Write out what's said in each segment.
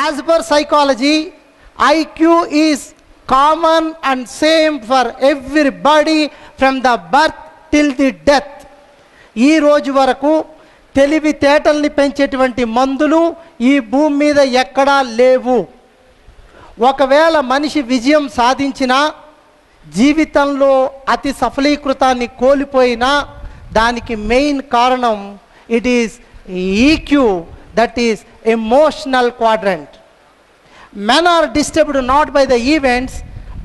As per psychology, IQ is common and same for everybody from the birth till the death. ఈ రోజు వరకు తెలివితేటల్ని పెంచేటువంటి మందులు ఈ భూమి మీద ఎక్కడా లేవు. ఒకవేళ మనిషి విజయం సాధించినా, జీవితంలో అతి సఫలీకృతాన్ని కోల్పోయినా, దానికి మెయిన్ కారణం it is EQ, that is emotional quadrant. Men are disturbed not by the events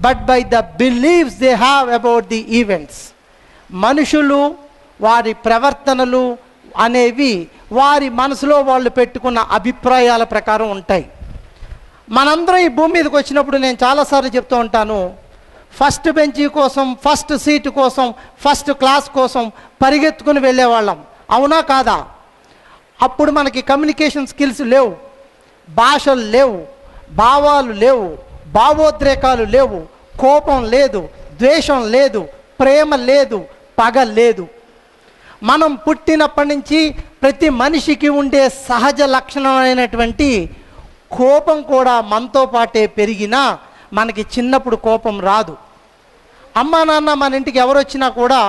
but by the beliefs they have about the events. మనుషులు వారి ప్రవర్తనలు అనేవి వారి మనసులో వాళ్ళు పెట్టుకున్న అభిప్రాయాల ప్రకారం ఉంటాయి. మనందరం ఈ భూమి మీదకి వచ్చినప్పుడు నేను చాలాసార్లు చెప్తూ ఉంటాను, ఫస్ట్ బెంచీ కోసం, ఫస్ట్ సీటు కోసం, ఫస్ట్ క్లాస్ కోసం పరిగెత్తుకుని వెళ్ళేవాళ్ళం. అవునా కాదా? అప్పుడు మనకి కమ్యూనికేషన్ స్కిల్స్ లేవు, భాషలు లేవు, భావాలు లేవు, భావోద్రేకాలు లేవు, కోపం లేదు, ద్వేషం లేదు, ప్రేమ లేదు, పగ లేదు. మనం పుట్టినప్పటి నుంచి ప్రతి మనిషికి ఉండే సహజ లక్షణమైనటువంటి కోపం కూడా మనతో పాటే పెరిగినా మనకి చిన్నప్పుడు కోపం రాదు. అమ్మా నాన్న మన ఇంటికి ఎవరు వచ్చినా కూడా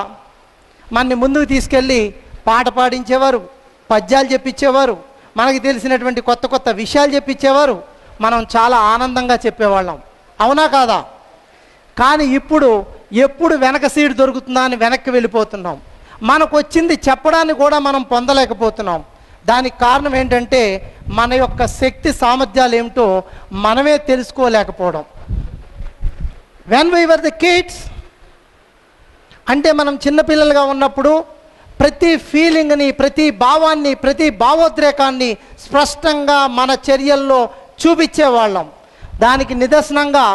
మనని ముందుకు తీసుకెళ్ళి పాట పాడించేవారు, పద్యాలు చెప్పించేవారు, మనకి తెలిసినటువంటి కొత్త కొత్త విషయాలు చెప్పించేవారు. మనం చాలా ఆనందంగా చెప్పేవాళ్ళం. అవునా కాదా? కానీ ఇప్పుడు ఎప్పుడు వెనక సీటు దొరుకుతుందా అని వెనక్కి వెళ్ళిపోతున్నాం. మనకు వచ్చింది చెప్పడానికి కూడా మనం పొందలేకపోతున్నాం. దానికి కారణం ఏంటంటే మన యొక్క శక్తి సామర్థ్యాలు ఏమిటో మనమే తెలుసుకోలేకపోవడం. When we were the kids, అంటే మనం చిన్నపిల్లలుగా ఉన్నప్పుడు ప్రతి ఫీలింగ్ని, ప్రతి భావాన్ని, ప్రతి భావోద్రేకాన్ని స్పష్టంగా మన చర్యల్లో చూపించేవాళ్ళం. దానికి నిదర్శనంగా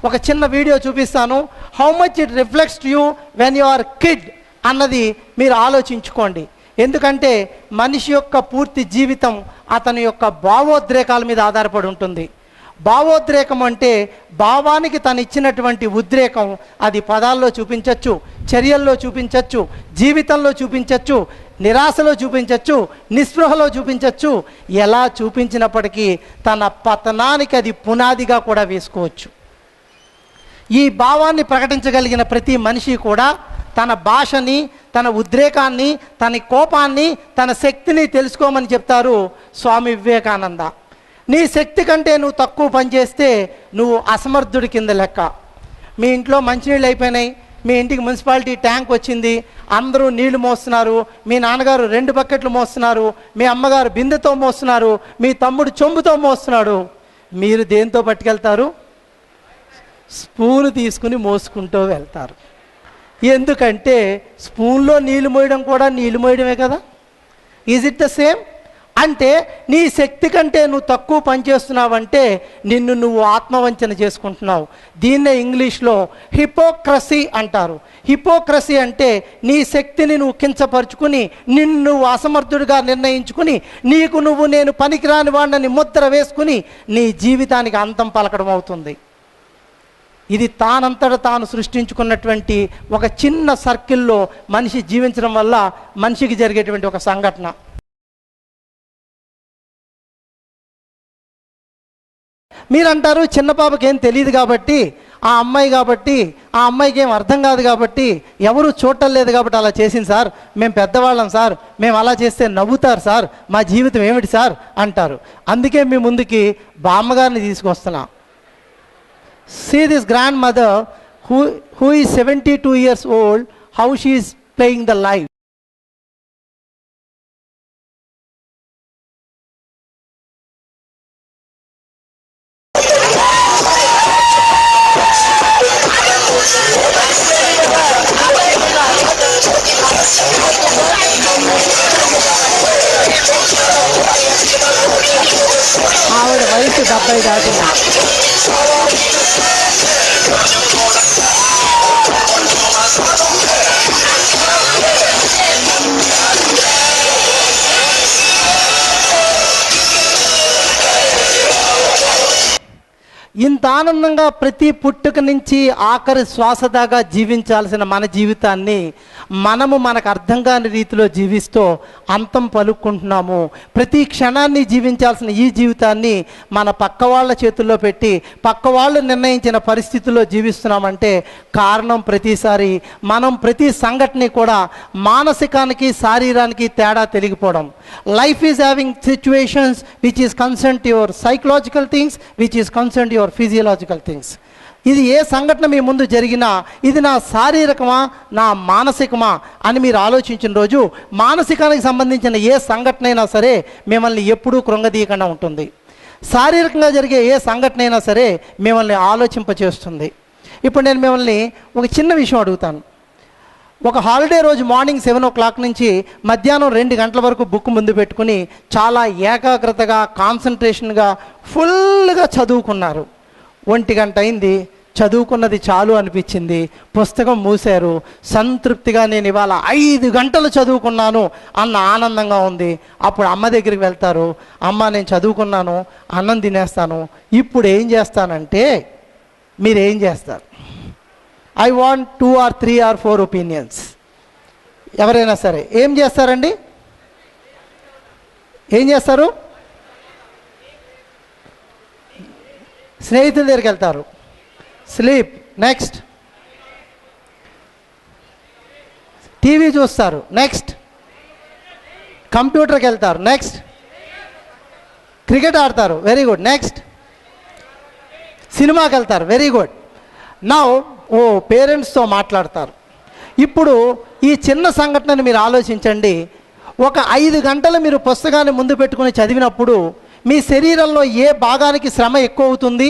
ఒక చిన్న వీడియో చూపిస్తాను. How much it reflects to you when you are kid అన్నది మీరు ఆలోచించుకోండి. ఎందుకంటే మనిషి యొక్క పూర్తి జీవితం అతని యొక్క భావోద్రేకాల మీద ఆధారపడి ఉంటుంది. భావోద్రేకం అంటే భావానికి తను ఇచ్చినటువంటి ఉద్రేకం. అది పదాల్లో చూపించవచ్చు, చర్యల్లో చూపించవచ్చు, జీవితంలో చూపించవచ్చు, నిరాశలో చూపించవచ్చు, నిస్పృహలో చూపించవచ్చు. ఎలా చూపించినప్పటికీ తన పతనానికి అది పునాదిగా కూడా వేసుకోవచ్చు. ఈ భావాన్ని ప్రకటించగలిగిన ప్రతి మనిషి కూడా తన భాషని, తన ఉద్రేకాన్ని, తన కోపాన్ని, తన శక్తిని తెలుసుకోమని చెప్తారు స్వామి వివేకానంద. నీ శక్తి కంటే నువ్వు తక్కువ పనిచేస్తే నువ్వు అసమర్థుడి కింద లెక్క. మీ ఇంట్లో మంచినీళ్ళు అయిపోయినాయి, మీ ఇంటికి మున్సిపాలిటీ ట్యాంక్ వచ్చింది, అందరూ నీళ్లు మోస్తున్నారు, మీ నాన్నగారు 2 బకెట్లు మోస్తున్నారు, మీ అమ్మగారు బిందెతో మోస్తున్నారు, మీ తమ్ముడు చెంబుతో మోస్తున్నాడు. మీరు దేంతో పట్టుకెళ్తారు? స్పూను తీసుకుని మోసుకుంటూ వెళ్తారు. ఎందుకంటే స్పూన్లో నీళ్లు మోయడం కూడా నీళ్లు మోయడమే కదా. Is it the same? అంటే నీ శక్తి కంటే నువ్వు తక్కువ పనిచేస్తున్నావంటే నిన్ను నువ్వు ఆత్మవంచన చేసుకుంటున్నావు. దీన్నే ఇంగ్లీష్లో హిపోక్రసీ అంటారు. హిపోక్రసీ అంటే నీ శక్తిని నువ్వు కించపరుచుకుని, నిన్ను నువ్వు అసమర్థుడిగా నిర్ణయించుకుని, నీకు నువ్వు నేను పనికిరాని వాడిని ముద్ర వేసుకుని నీ జీవితానికి అంతం పలకడం అవుతుంది. ఇది తానంతట తాను సృష్టించుకున్నటువంటి ఒక చిన్న సర్కిల్లో మనిషి జీవించడం వల్ల మనిషికి జరిగేటువంటి ఒక సంఘటన. మీరంటారు చిన్న పాపకి ఏం తెలియదు కాబట్టి, ఆ అమ్మాయికి ఏం అర్థం కాదు కాబట్టి, ఎవరు చూడటం లేదు కాబట్టి అలా చేసింది సార్, మేము పెద్దవాళ్ళం సార్, మేము అలా చేస్తే నవ్వుతారు సార్, మా జీవితం ఏమిటి సార్ అంటారు. అందుకే మీ ముందుకి బామ్మగారిని తీసుకొస్తున్నా. See this grandmother who is 72 years old, how she is playing the life. ఆవిడ వయసు 70 దాటింది. ఇంత ఆనందంగా ప్రతి పుట్టుక నుంచి ఆఖరి శ్వాస దాకా జీవించాల్సిన మన జీవితాన్ని మనము మనకు అర్థం కాని రీతిలో జీవిస్తూ అంతం పలుక్కుంటున్నాము. ప్రతి క్షణాన్ని జీవించాల్సిన ఈ జీవితాన్ని మన పక్క వాళ్ళ చేతుల్లో పెట్టి పక్క వాళ్ళు నిర్ణయించిన పరిస్థితుల్లో జీవిస్తున్నామంటే కారణం ప్రతిసారి మనం ప్రతి సంఘటన కూడా మానసికానికి శారీరానికి తేడా తెలియకపోవడం. Life is having situations which is concern to your psychological things which is concern to your physiological things. ఇది ఏ సంఘటన మీ ముందు జరిగినా ఇది నా శారీరకమా నా మానసికమా అని మీరు ఆలోచించిన రోజు మానసికానికి సంబంధించిన ఏ సంఘటన అయినా సరే మిమ్మల్ని ఎప్పుడూ కృంగదీయకుండా ఉంటుంది. శారీరకంగా జరిగే ఏ సంఘటన అయినా సరే మిమ్మల్ని ఆలోచింపచేస్తుంది. ఇప్పుడు నేను మిమ్మల్ని ఒక చిన్న విషయం అడుగుతాను. ఒక హాలిడే రోజు మార్నింగ్ 7 o'clock నుంచి మధ్యాహ్నం 2 గంటల వరకు బుక్ ముందు పెట్టుకుని చాలా ఏకాగ్రతగా కాన్సన్ట్రేషన్గా ఫుల్గా చదువుకున్నారు. 1 గంట అయింది, చదువుకున్నది చాలు అనిపించింది, పుస్తకం మూసారు. సంతృప్తిగా నేను ఇవాళ 5 గంటలు చదువుకున్నాను అన్న ఆనందంగా ఉంది. అప్పుడు అమ్మ దగ్గరికి వెళ్తారు. అమ్మ నేను చదువుకున్నాను, అన్నం తినేస్తాను, ఇప్పుడు ఏం చేస్తానంటే మీరేం చేస్తారు? I want 2 or 3 or 4 opinions. ఎవరైనా సరే ఏం చేస్తారండి? ఏం చేస్తారు? స్నేహితుల దగ్గరికి వెళ్తారు. స్లీప్. నెక్స్ట్ టీవీ చూస్తారు. నెక్స్ట్ కంప్యూటర్కి వెళ్తారు. నెక్స్ట్ క్రికెట్ ఆడతారు. Very good. నెక్స్ట్ సినిమాకి వెళ్తారు. Very good. నౌ పేరెంట్స్తో మాట్లాడతారు. ఇప్పుడు ఈ చిన్న సంఘటనని మీరు ఆలోచించండి. ఒక 5 గంటలు మీరు పుస్తకాన్ని ముందు పెట్టుకుని చదివినప్పుడు మీ శరీరంలో ఏ భాగానికి శ్రమ ఎక్కువ అవుతుంది?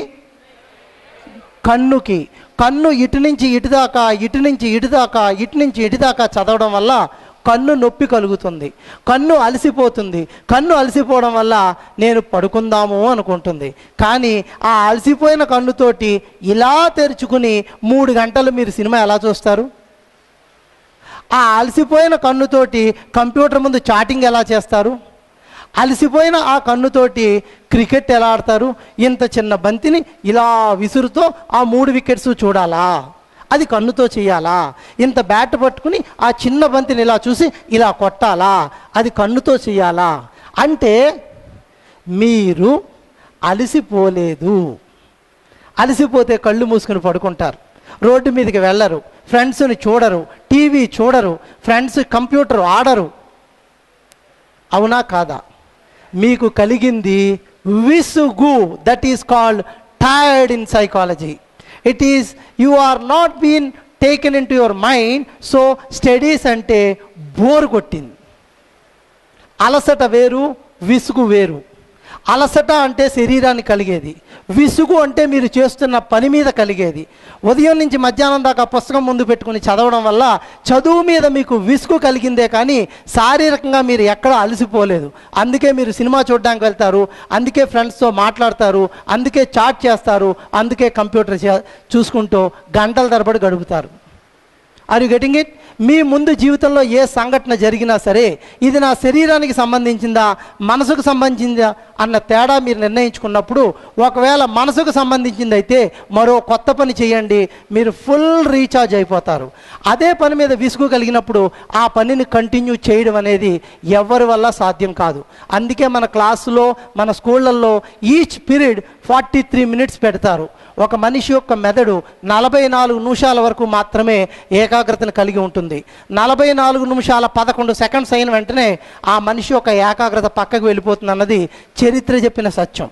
కన్నుకి. కన్ను ఇటు నుంచి ఇటు దాకా, ఇటు నుంచి ఇటు దాకా, ఇటు నుంచి ఇటు దాకా చదవడం వల్ల కన్ను నొప్పి కలుగుతుంది, కన్ను అలసిపోతుంది. కన్ను అలసిపోవడం వల్ల నేను పడుకుందాము అనుకుంటుంది. కానీ ఆ అలసిపోయిన కన్నుతోటి ఇలా తెరుచుకుని 3 గంటలు మీరు సినిమా ఎలా చూస్తారు? ఆ అలసిపోయిన కన్నుతోటి కంప్యూటర్ ముందు చాటింగ్ ఎలా చేస్తారు? అలసిపోయిన ఆ కన్నుతోటి క్రికెట్ ఎలా ఆడతారు? ఇంత చిన్న బంతిని ఇలా విసురుతో ఆ 3 వికెట్స్ చూడాలా? అది కన్నుతో చేయాలా? ఇంత బ్యాట్ పట్టుకుని ఆ చిన్న బంతిని ఇలా చూసి ఇలా కొట్టాలా? అది కన్నుతో చేయాలా? అంటే మీరు అలసిపోలేదు. అలసిపోతే కళ్ళు మూసుకుని పడుకుంటారు, రోడ్డు మీదకి వెళ్ళరు, ఫ్రెండ్స్ని చూడరు, టీవీ చూడరు, ఫ్రెండ్స్ కంప్యూటర్ ఆడరు. అవునా కాదా? మీకు కలిగింది విసుగు. That is called tired in psychology. It is you are not been taken in to your mind. So studies అంటే బోర్ కొట్టింది. అలసట వేరు, విసుగు వేరు. అలసట అంటే శరీరానికి కలిగేది, విసుగు అంటే మీరు చేస్తున్న పని మీద కలిగేది. ఉదయం నుంచి మధ్యాహ్నం దాకా పుస్తకం ముందు పెట్టుకుని చదవడం వల్ల చదువు మీద మీకు విసుగు కలిగిందే కానీ శారీరకంగా మీరు ఎక్కడా అలసిపోలేదు. అందుకే మీరు సినిమా చూడడానికి వెళ్తారు, అందుకే ఫ్రెండ్స్తో మాట్లాడతారు, అందుకే చాట్ చేస్తారు, అందుకే కంప్యూటర్ చూసుకుంటూ గంటల తరబడి గడుపుతారు. Are you getting it? మీ ముందు జీవితంలో ఏ సంఘటన జరిగినా సరే ఇది నా శరీరానికి సంబంధించిందా మనసుకు సంబంధించిందా అన్న తేడా మీరు నిర్ణయించుకున్నప్పుడు, ఒకవేళ మనసుకు సంబంధించింది అయితే మరో కొత్త పని చేయండి, మీరు ఫుల్ రీఛార్జ్ అయిపోతారు. అదే పని మీద విసుగు కలిగినప్పుడు ఆ పనిని కంటిన్యూ చేయడం అనేది ఎవరి వల్ల సాధ్యం కాదు. అందుకే మన క్లాసులో మన స్కూళ్ళల్లో ఈచ్ పీరియడ్ 43 minutes పెడతారు. ఒక మనిషి యొక్క మెదడు 44 నిమిషాల వరకు మాత్రమే ఏకాగ్రతను కలిగి ఉంటుంది. 44 నిమిషాల 11 seconds అయిన వెంటనే ఆ మనిషి యొక్క ఏకాగ్రత పక్కకు వెళ్ళిపోతుంది అన్నది చరిత్ర చెప్పిన సత్యం.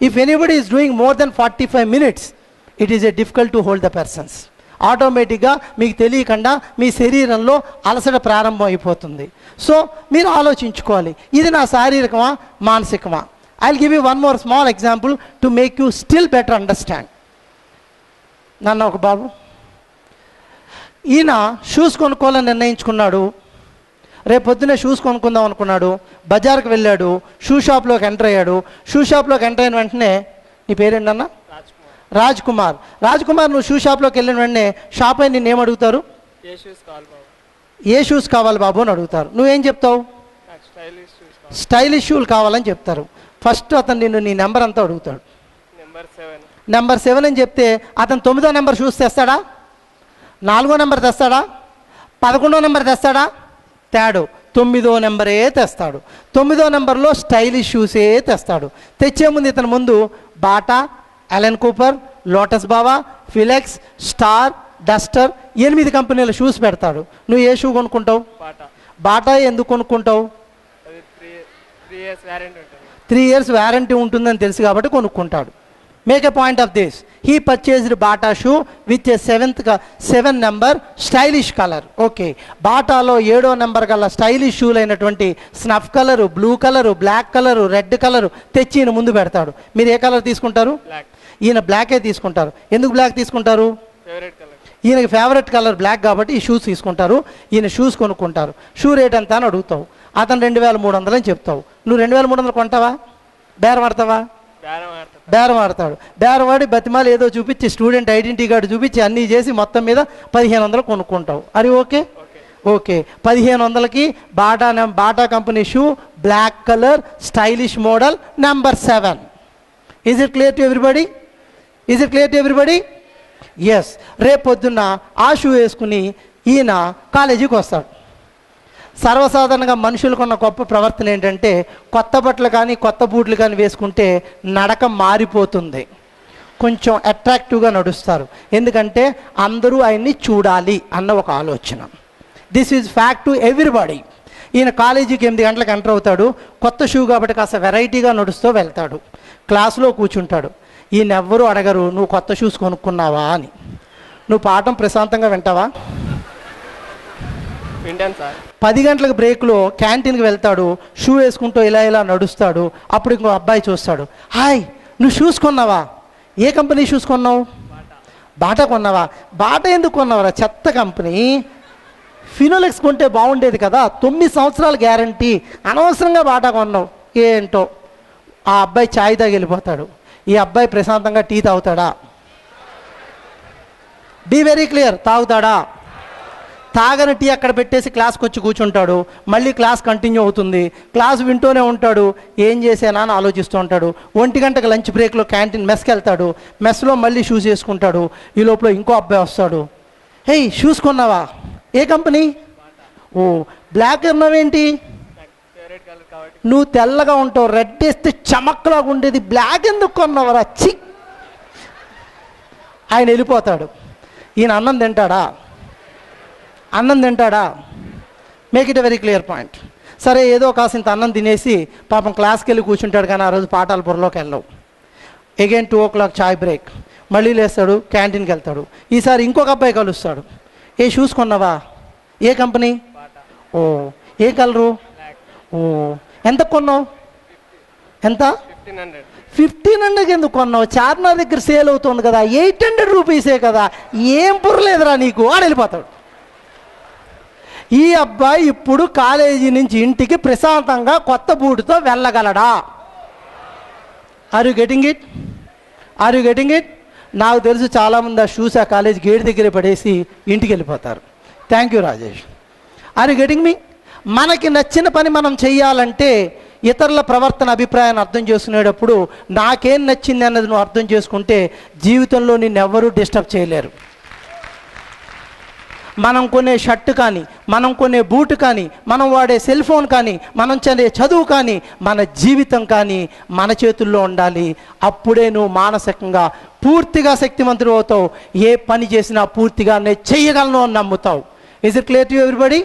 If anybody is doing more than 45 minutes, it is difficult to hold the persons. ఆటోమేటిక్గా మీకు తెలియకుండా మీ శరీరంలో అలసట ప్రారంభం అయిపోతుంది. సో మీరు ఆలోచించుకోవాలి, ఇది నా శారీరకమా మానసికమా? I'll give you one more small example to make you still better understand. నన్న ఒక బాబు, ఈయన షూస్ కొనుక్కోవాలని నిర్ణయించుకున్నాడు. రేపు పొద్దున్నే షూస్ కొనుక్కుందాం అనుకున్నాడు. బజార్కి వెళ్ళాడు, షూ షాప్లోకి ఎంటర్ అయ్యాడు. షూ షాప్లోకి ఎంటర్ అయిన వెంటనే, నీ పేరేంటన్నా? రాజ్ కుమార్. రాజ్ కుమార్, నువ్వు షూ షాప్లోకి వెళ్ళిన వెంటనే షాప్ అయిన నిన్ను ఏమడుగుతారు? ఏ షూస్ కావాలి బాబు అని అడుగుతారు. నువ్వేం చెప్తావు? స్టైలిష్ షూలు కావాలని చెప్తారు. ఫస్ట్ అతను నిన్ను నీ నెంబర్ అంతా అడుగుతాడు. నెంబర్ 7 అని చెప్తే అతను 9వ నెంబర్ షూస్ తెస్తాడా, 4వ నెంబర్ తెస్తాడా, 11వ నెంబర్ తెస్తాడా? తేడు. 9వ నెంబరే తెస్తాడు. 9వ నెంబర్లో స్టైలిష్ షూసే తెస్తాడు. తెచ్చే ముందు ఇతని ముందు బాటా, అలెన్ కూపర్, లోటస్ బావా, ఫిలెక్స్, స్టార్, డస్టర్ 8 కంపెనీల షూస్ పెడతాడు. నువ్వు ఏ షూ కొనుక్కుంటావు? బాటా. ఎందుకు కొనుక్కుంటావు? 3 years వ్యారంటీ ఉంటుందని తెలుసు కాబట్టి కొనుక్కుంటాడు. Make a point of this. He purchased Bata shoe with a 7 number stylish colour. Okay, బాటాలో 7వ నెంబర్ గల స్టైలిష్ షూలు అయినటువంటి snuff colour, blue colour, black colour, red colour తెచ్చి ఈయన ముందు పెడతాడు. మీరు ఏ కలర్ తీసుకుంటారు? ఈయన బ్లాకే తీసుకుంటారు. ఎందుకు బ్లాక్ తీసుకుంటారు? ఈయనకి ఫేవరెట్ కలర్ బ్లాక్ కాబట్టి ఈ షూస్ తీసుకుంటారు. ఈయన షూస్ కొనుక్కుంటారు. షూ రేట్ ఎంత అని అడుగుతావు. అతను 2300 అని చెప్తావు. నువ్వు 2300 కొంటావా? బేరం ఆడతావా? బేరం ఆడతాడు. బేరం ఆడి బతిమాలు ఏదో చూపించి స్టూడెంట్ ఐడెంటిటీ కార్డు చూపించి అన్నీ చేసి మొత్తం మీద 1500 కొనుక్కుంటావు. అది ఓకే? ఓకే, 1500కి Bata company shoe, black colour, stylish model, number 7. Is it clear to everybody? Is it clear to everybody? Yes. రేపు పొద్దున్న ఆ షూ వేసుకుని ఈయన కాలేజీకి వస్తాడు. సర్వసాధారణంగా మనుషులకు ఉన్న గొప్ప ప్రవర్తన ఏంటంటే కొత్త బట్టలు కానీ కొత్త బూట్లు కానీ వేసుకుంటే నడక మారిపోతుంది, కొంచెం అట్రాక్టివ్గా నడుస్తారు. ఎందుకంటే అందరూ ఆయన్ని చూడాలి అన్న ఒక ఆలోచన. This is fact to everybody. ఈయన కాలేజీకి 8 గంటలకు ఎంటర్ అవుతాడు. కొత్త షూ కాబట్టి కాస్త వెరైటీగా నడుస్తూ వెళ్తాడు. క్లాసులో కూర్చుంటాడు. ఈయన ఎవ్వరూ అడగరు నువ్వు కొత్త షూస్ కొనుక్కున్నావా అని. నువ్వు పాఠం ప్రశాంతంగా వింటావా? వింటాను సార్. 10 గంటలకు బ్రేక్లో క్యాంటీన్కి వెళ్తాడు. షూ వేసుకుంటూ ఇలా నడుస్తాడు. అప్పుడు ఇంకో అబ్బాయి చూస్తాడు. హాయ్, నువ్వు షూస్ కొన్నావా? ఏ కంపెనీ షూస్ కొన్నావు? బాటా కొన్నావా? బాటా ఎందుకు కొన్నావరా? చెత్త కంపెనీ. ఫినోలెక్స్ కొంటే బాగుండేది కదా, 9 సంవత్సరాల గ్యారంటీ. అనవసరంగా బాటా కొన్నావు. ఏంటో. ఆ అబ్బాయి ఛాయ్ తాగి వెళ్ళిపోతాడు. ఈ అబ్బాయి ప్రశాంతంగా టీ తాగుతాడా? Be very clear. తాగుతాడా? తాగని టీ అక్కడ పెట్టేసి క్లాస్కి వచ్చి కూర్చుంటాడు. మళ్ళీ క్లాస్ కంటిన్యూ అవుతుంది. క్లాస్ వింటూనే ఉంటాడు. ఏం చేసానా అని ఆలోచిస్తూ ఉంటాడు. 1 గంటకు లంచ్ బ్రేక్లో క్యాంటీన్ మెస్కి వెళ్తాడు. మెస్లో మళ్ళీ షూస్ వేసుకుంటాడు. ఈ లోపల ఇంకో అబ్బాయి వస్తాడు. హే, షూస్ కొన్నావా? ఏ కంపెనీ? ఓ, బ్లాక్ అన్నావేంటి? నువ్వు తెల్లగా ఉంటావు, రెడ్ వేస్తే చమక్లాగా ఉండేది, బ్లాక్ ఎందుకు కొన్నావరా? చిక్. ఆయన వెళ్ళిపోతాడు. ఈయన అన్నం తింటాడా? అన్నం తింటాడా? Make it a very clear point. సరే, ఏదో కాసింత అన్నం తినేసి పాపం క్లాస్కి వెళ్ళి కూర్చుంటాడు. కానీ ఆ రోజు పాఠాల బుర్రలోకి వెళ్ళవు. అగైన్ 2 o'clock చాయ్ బ్రేక్. మళ్ళీ లేస్తాడు, క్యాంటీన్కి వెళ్తాడు. ఈసారి ఇంకొక అబ్బాయి కలుస్తాడు. ఏ షూస్ కొన్నావా? ఏ కంపెనీ? ఓ, ఏ కలరు? ఓ, ఎంత కొన్నావు? ఎంత? 1500 ఎందుకు కొన్నావు? చార్మినార్ దగ్గర సేల్ అవుతుంది కదా, 800 రూపీసే కదా, ఏం పుర్రలేదురా నీకు అని వెళ్ళిపోతాడు. ఈ అబ్బాయి ఇప్పుడు కాలేజీ నుంచి ఇంటికి ప్రశాంతంగా కొత్త బూటుతో వెళ్ళగలడా? Are you getting it? Are you getting it? నాకు తెలుసు చాలామంది ఆ షూస్ ఆ కాలేజ్ గేట్ దగ్గర పడేసి ఇంటికి వెళ్ళిపోతారు. Thank you Rajesh. Are you getting me? మనకి నచ్చిన పని మనం చెయ్యాలంటే ఇతరుల ప్రవర్తన అభిప్రాయాన్ని అర్థం చేసుకునేటప్పుడు నాకేం నచ్చింది అన్నది నువ్వు అర్థం చేసుకుంటే జీవితంలో నిన్నెవ్వరూ డిస్టర్బ్ చేయలేరు. మనం కొనే షర్టు కానీ, మనం కొనే బూటు కానీ, మనం వాడే సెల్ ఫోన్ కానీ, మనం చదివే చదువు కానీ, మన జీవితం కానీ మన చేతుల్లో ఉండాలి. అప్పుడే నువ్వు మానసికంగా పూర్తిగా శక్తివంతుడు అవుతావు. ఏ పని చేసినా పూర్తిగా నేను చెయ్యగలను అని నమ్ముతావు. Is it clear to everybody?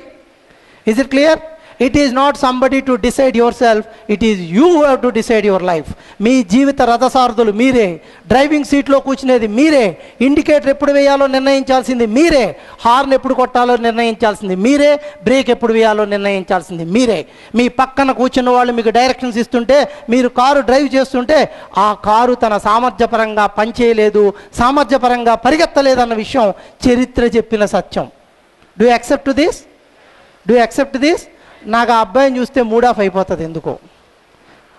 Is it clear? It is not somebody to decide yourself. It is you who have to decide your life. మీ జీవిత రథసారథులు మీరే. డ్రైవింగ్ సీట్లో కూర్చునేది మీరే. ఇండికేటర్ ఎప్పుడు వేయాలో నిర్ణయించాల్సింది మీరే. హార్న్ ఎప్పుడు కొట్టాలో నిర్ణయించాల్సింది మీరే. బ్రేక్ ఎప్పుడు వేయాలో నిర్ణయించాల్సింది మీరే. మీ పక్కన కూర్చున్న వాళ్ళు మీకు డైరెక్షన్స్ ఇస్తుంటే, మీరు కారు డ్రైవ్ చేస్తుంటే ఆ కారు తన సామర్థ్యపరంగా పనిచేయలేదు, సామర్థ్యపరంగా పరిగెత్తలేదన్న విషయం చరిత్ర చెప్పిన సత్యం. Do you accept this? Do you accept this? నాకు ఆ అబ్బాయిని చూస్తే మూడ్ ఆఫ్ అయిపోతుంది ఎందుకో.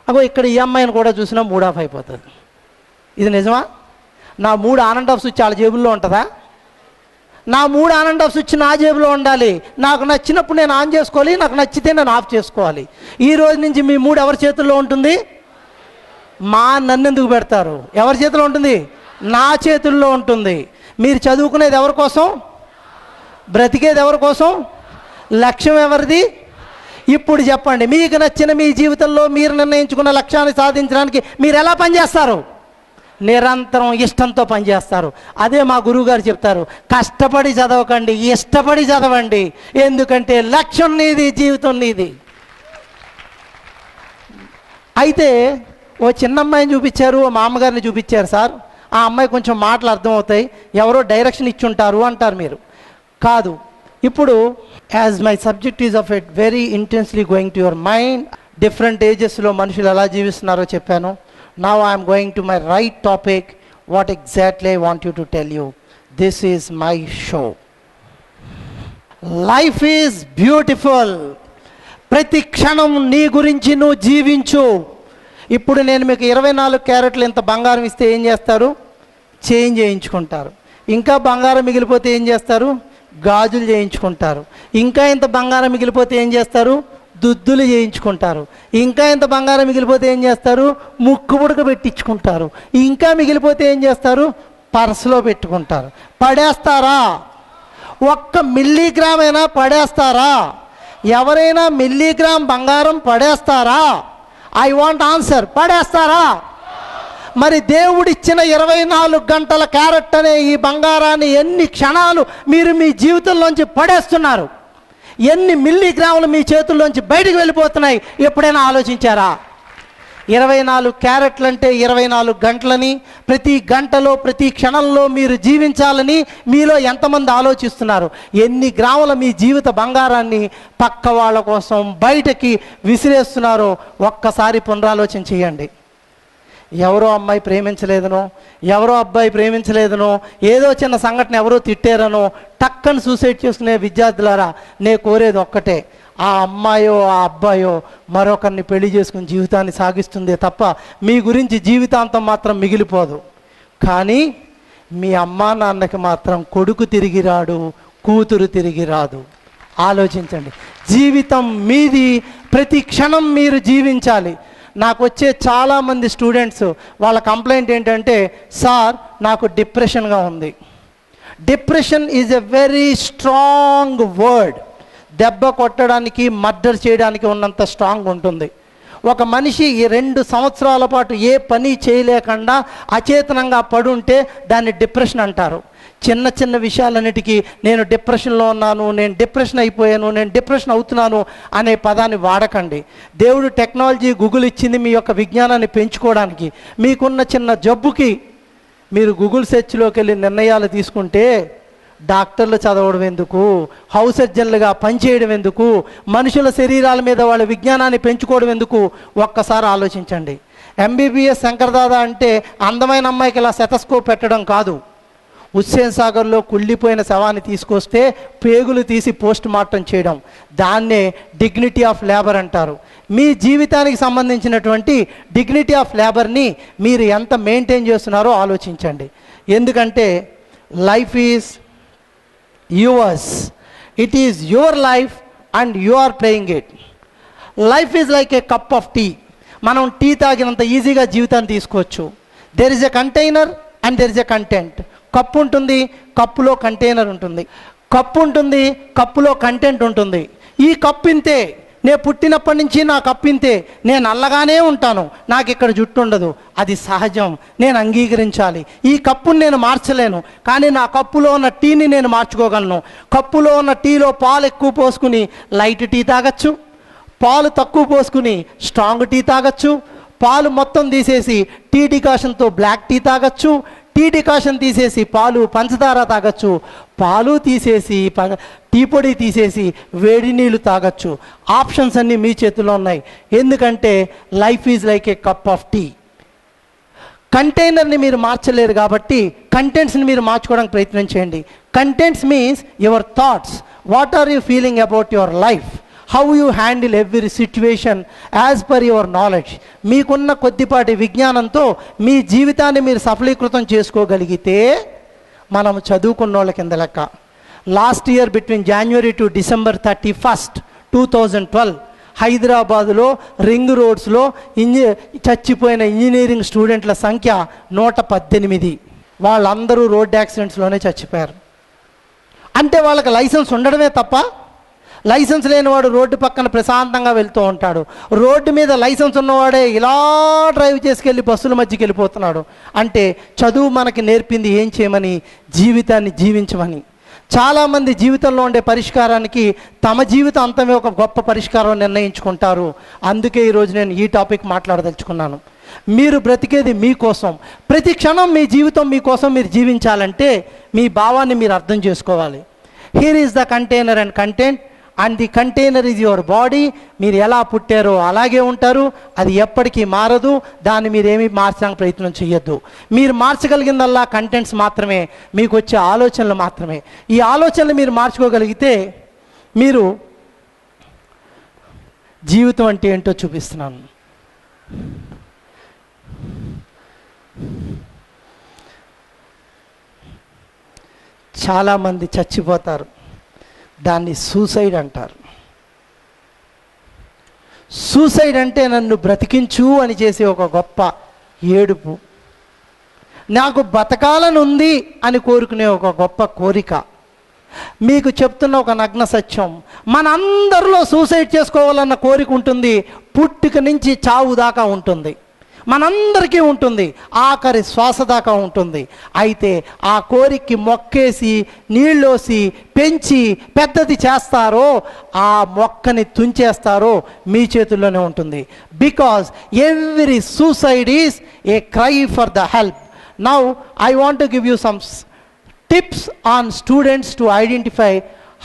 అగో ఇక్కడ ఈ అమ్మాయిని కూడా చూసినా మూడ్ ఆఫ్ అయిపోతుంది. ఇది నిజమా? నా మూడు ఆన్ అండ్ ఆఫ్ స్విచ్ వాళ్ళ జేబుల్లో ఉంటుందా? నా మూడు ఆన్ అండ్ ఆఫ్ స్విచ్ నా జేబులో ఉండాలి. నాకు నచ్చినప్పుడు నేను ఆన్ చేసుకోవాలి, నాకు నచ్చితే నేను ఆఫ్ చేసుకోవాలి. ఈ రోజు నుంచి మీ మూడు ఎవరి చేతుల్లో ఉంటుంది? నన్ను ఎందుకు పెడతారు? ఎవరి చేతిలో ఉంటుంది? నా చేతుల్లో ఉంటుంది. మీరు చదువుకునేది ఎవరి కోసం? బ్రతికేది ఎవరి కోసం? లక్ష్యం ఎవరిది? ఇప్పుడు చెప్పండి, మీకు నచ్చిన మీ జీవితంలో మీరు నిర్ణయించుకున్న లక్ష్యాన్ని సాధించడానికి మీరు ఎలా పనిచేస్తారు? నిరంతరం ఇష్టంతో పనిచేస్తారు. అదే మా గురువుగారు చెప్తారు, కష్టపడి చదవకండి, ఇష్టపడి చదవండి. ఎందుకంటే లక్ష్యం నీది, జీవితం నీది. అయితే ఓ చిన్న అమ్మాయిని చూపించారు, ఓ మా అమ్మగారిని చూపించారు సార్. ఆ అమ్మాయి కొంచెం మాటలు అర్థమవుతాయి, ఎవరో డైరెక్షన్ ఇచ్చుంటారు అంటారు మీరు. కాదు, ఇప్పుడు as my subject is of it very intensely going to your mind. Different ఏజెస్లో మనుషులు ఎలా జీవిస్తున్నారో చెప్పాను. Now I am going to my right topic, what exactly I want you to tell you. This is my show. Life is beautiful. ప్రతి క్షణం నీ గురించి నువ్వు జీవించు. ఇప్పుడు నేను మీకు 24 క్యారెట్లు ఇంత బంగారం ఇస్తే ఏం చేస్తారు? చేంజ్ చేయించుకుంటారు. ఇంకా బంగారం మిగిలిపోతే ఏం చేస్తారు? గాజులు చేయించుకుంటారు. ఇంకా ఇంత బంగారం మిగిలిపోతే ఏం చేస్తారు? దుద్దులు చేయించుకుంటారు. ఇంకా ఇంత బంగారం మిగిలిపోతే ఏం చేస్తారు? ముక్కు పుడక పెట్టించుకుంటారు. ఇంకా మిగిలిపోతే ఏం చేస్తారు? పర్సులో పెట్టుకుంటారు. పడేస్తారా? ఒక్క మిల్లీగ్రామ్ అయినా పడేస్తారా? ఎవరైనా మిల్లీగ్రామ్ బంగారం పడేస్తారా? I want answer. పడేస్తారా? మరి దేవుడిచ్చిన 24 గంటల క్యారెట్ అనే ఈ బంగారాన్ని ఎన్ని క్షణాలు మీరు మీ జీవితంలోంచి పడేస్తున్నారు? ఎన్ని మిల్లీగ్రాములు మీ చేతుల్లోంచి బయటకు వెళ్ళిపోతున్నాయి? ఎప్పుడైనా ఆలోచించారా? 24 క్యారెట్లు అంటే 24 గంటలని, ప్రతి గంటలో ప్రతి క్షణంలో మీరు జీవించాలని మీలో ఎంతమంది ఆలోచిస్తున్నారు? ఎన్ని గ్రాముల మీ జీవిత బంగారాన్ని పక్క వాళ్ళ కోసం బయటకి విసిరేస్తున్నారో ఒక్కసారి పునరాలోచన చేయండి. ఎవరో అమ్మాయి ప్రేమించలేదనో, ఎవరో అబ్బాయి ప్రేమించలేదనో, ఏదో చిన్న సంఘటన ఎవరో తిట్టారనో టక్కని సూసైడ్ చేసుకునే విద్యార్థులారా, నేను కోరేది ఒక్కటే, ఆ అమ్మాయో ఆ అబ్బాయో మరొకరిని పెళ్లి చేసుకుని జీవితాన్ని సాగిస్తుందే తప్ప మీ గురించి జీవితాంతం మాత్రం మిగిలిపోదు. కానీ మీ అమ్మా నాన్నకి మాత్రం కొడుకు తిరిగి రాడు, కూతురు తిరిగి రాదు. ఆలోచించండి. జీవితం మీది, ప్రతి క్షణం మీరు జీవించాలి. నాకు వచ్చే చాలామంది స్టూడెంట్స్ వాళ్ళ కంప్లైంట్ ఏంటంటే, సార్ నాకు డిప్రెషన్గా ఉంది. Depression is a very strong word. దెబ్బ కొట్టడానికి, మర్డర్ చేయడానికి ఉన్నంత స్ట్రాంగ్ ఉంటుంది. ఒక మనిషి 2 సంవత్సరాల పాటు ఏ పని చేయలేకుండా అచేతనంగా పడుంటే దాన్ని డిప్రెషన్ అంటారు. చిన్న చిన్న విషయాలన్నిటికీ నేను డిప్రెషన్లో ఉన్నాను, నేను డిప్రెషన్ అయిపోయాను, నేను డిప్రెషన్ అవుతున్నాను అనే పదాన్ని వాడకండి. దేవుడు టెక్నాలజీ, గూగుల్ ఇచ్చింది మీ యొక్క విజ్ఞానాన్ని పెంచుకోవడానికి. మీకున్న చిన్న జబ్బుకి మీరు గూగుల్ సెర్చ్లోకి వెళ్ళి నిర్ణయాలు తీసుకుంటే డాక్టర్లు చదవడం ఎందుకు? హౌస్ సర్జన్లుగా పనిచేయడం ఎందుకు? మనుషుల శరీరాల మీద వాళ్ళ విజ్ఞానాన్ని పెంచుకోవడం ఎందుకు? ఒక్కసారి ఆలోచించండి. ఎంబీబీఎస్ శంకర్దాదా అంటే అందమైన అమ్మాయికి ఇలా సెటస్కోప్ పెట్టడం కాదు. హుస్సేన్ సాగర్లో కుళ్ళిపోయిన శవాన్ని తీసుకొస్తే పేగులు తీసి పోస్ట్ మార్టం చేయడం, దాన్నే డిగ్నిటీ ఆఫ్ లేబర్ అంటారు. మీ జీవితానికి సంబంధించినటువంటి డిగ్నిటీ ఆఫ్ లేబర్ని మీరు ఎంత మెయింటైన్ చేస్తున్నారో ఆలోచించండి. ఎందుకంటే life is yours. It is your life and you are playing it. Life is like a cup of tea. మనం టీ తాగినంత ఈజీగా జీవితాన్ని తీసుకోవచ్చు. There is a container and there is a content. Cup ఉంటుంది, కప్పులో కంటైనర్ ఉంటుంది. Cup ఉంటుంది, కప్పులో కంటెంట్ ఉంటుంది. ఈ కప్పు ఇంతే, నేను పుట్టినప్పటి నుంచి నా కప్పు ఇంతే, నేను నల్లగానే ఉంటాను, నాకు ఇక్కడ జుట్టు ఉండదు, అది సహజం, నేను అంగీకరించాలి. ఈ కప్పుని నేను మార్చలేను, కానీ నా కప్పులో ఉన్న టీని నేను మార్చుకోగలను. కప్పులో ఉన్న టీలో పాలు ఎక్కువ పోసుకుని లైట్ టీ తాగొచ్చు, పాలు తక్కువ పోసుకుని స్ట్రాంగ్ టీ తాగొచ్చు, పాలు మొత్తం తీసేసి టీ డికాషన్తో బ్లాక్ టీ తాగొచ్చు, టీ డికాషన్ తీసేసి పాలు పంచదార తాగొచ్చు, పాలు తీసేసి టీ పొడి తీసేసి వేడి నీళ్ళు తాగొచ్చు. ఆప్షన్స్ అన్నీ మీ చేతిలో ఉన్నాయి. ఎందుకంటే life is like a cup of tea. కంటైనర్ని మీరు మార్చలేరు కాబట్టి కంటెంట్స్ని మీరు మార్చుకోవడానికి ప్రయత్నం చేయండి. Contents means your thoughts. What are you feeling about your life? How you handle every situation as per your knowledge. మీకున్న కొద్దిపాటి విజ్ఞానంతో మీ జీవితాన్ని మీరు సఫలీకృతం చేసుకోగలిగితే మనం చదువుకున్న వాళ్ళ కింద లెక్క. Last year between January to December 31, 2012 హైదరాబాదులో రింగ్ రోడ్స్లో చచ్చిపోయిన ఇంజనీరింగ్ స్టూడెంట్ల సంఖ్య 118. వాళ్ళందరూ రోడ్ యాక్సిడెంట్స్లోనే చచ్చిపోయారు. అంటే వాళ్ళకి లైసెన్స్ ఉండడమే తప్ప, లైసెన్స్ లేనివాడు రోడ్డు పక్కన ప్రశాంతంగా వెళ్తూ ఉంటాడు. రోడ్డు మీద లైసెన్స్ ఉన్నవాడే ఇలా డ్రైవ్ చేసుకెళ్ళి బస్సుల మధ్యకి వెళ్ళిపోతున్నాడు. అంటే చదువు మనకి నేర్పింది ఏం చేయమని? జీవితాన్ని జీవించమని. చాలామంది జీవితంలో ఉండే పరిష్కారానికి తమ జీవితం అంతమే ఒక గొప్ప పరిష్కారం నిర్ణయించుకుంటారు. అందుకే ఈరోజు నేను ఈ టాపిక్ మాట్లాడదలుచుకున్నాను. మీరు బ్రతికేది మీకోసం. ప్రతి క్షణం మీ జీవితం మీకోసం మీరు జీవించాలంటే మీ భావాన్ని మీరు అర్థం చేసుకోవాలి. Here is the container and content, and the container is your body. మీరు ఎలా పుట్టారో అలాగే ఉంటారు, అది ఎప్పటికీ మారదు. దాన్ని మీరేమీ మార్చడానికి ప్రయత్నం చేయొద్దు. మీరు మార్చగలిగిందల్లా కంటెంట్స్ మాత్రమే, మీకు వచ్చే ఆలోచనలు మాత్రమే. ఈ ఆలోచనలు మీరు మార్చుకోగలిగితే మీరు జీవితం అంటే ఏంటో చూపిస్తున్నాను. చాలామంది చచ్చిపోతారు, దాన్ని సూసైడ్ అంటారు. సూసైడ్ అంటే నన్ను బ్రతికించు అని చేసే ఒక గొప్ప ఏడుపు, నాకు బతకాలని ఉంది అని కోరుకునే ఒక గొప్ప కోరిక. మీకు చెప్తున్న ఒక నగ్న సత్యం, మనందరిలో సూసైడ్ చేసుకోవాలన్న కోరిక ఉంటుంది. పుట్టుక నుంచి చావు దాకా ఉంటుంది, మనందరికీ ఉంటుంది, ఆఖరి శ్వాస దాకా ఉంటుంది. అయితే ఆ కోరికకి మొక్కేసి నీళ్ళోసి పెంచి పెద్దది చేస్తారో, ఆ మొక్కని తుంచేస్తారో మీ చేతుల్లోనే ఉంటుంది. Because every suicide is a cry for the help. Now I want to give you some tips on students to identify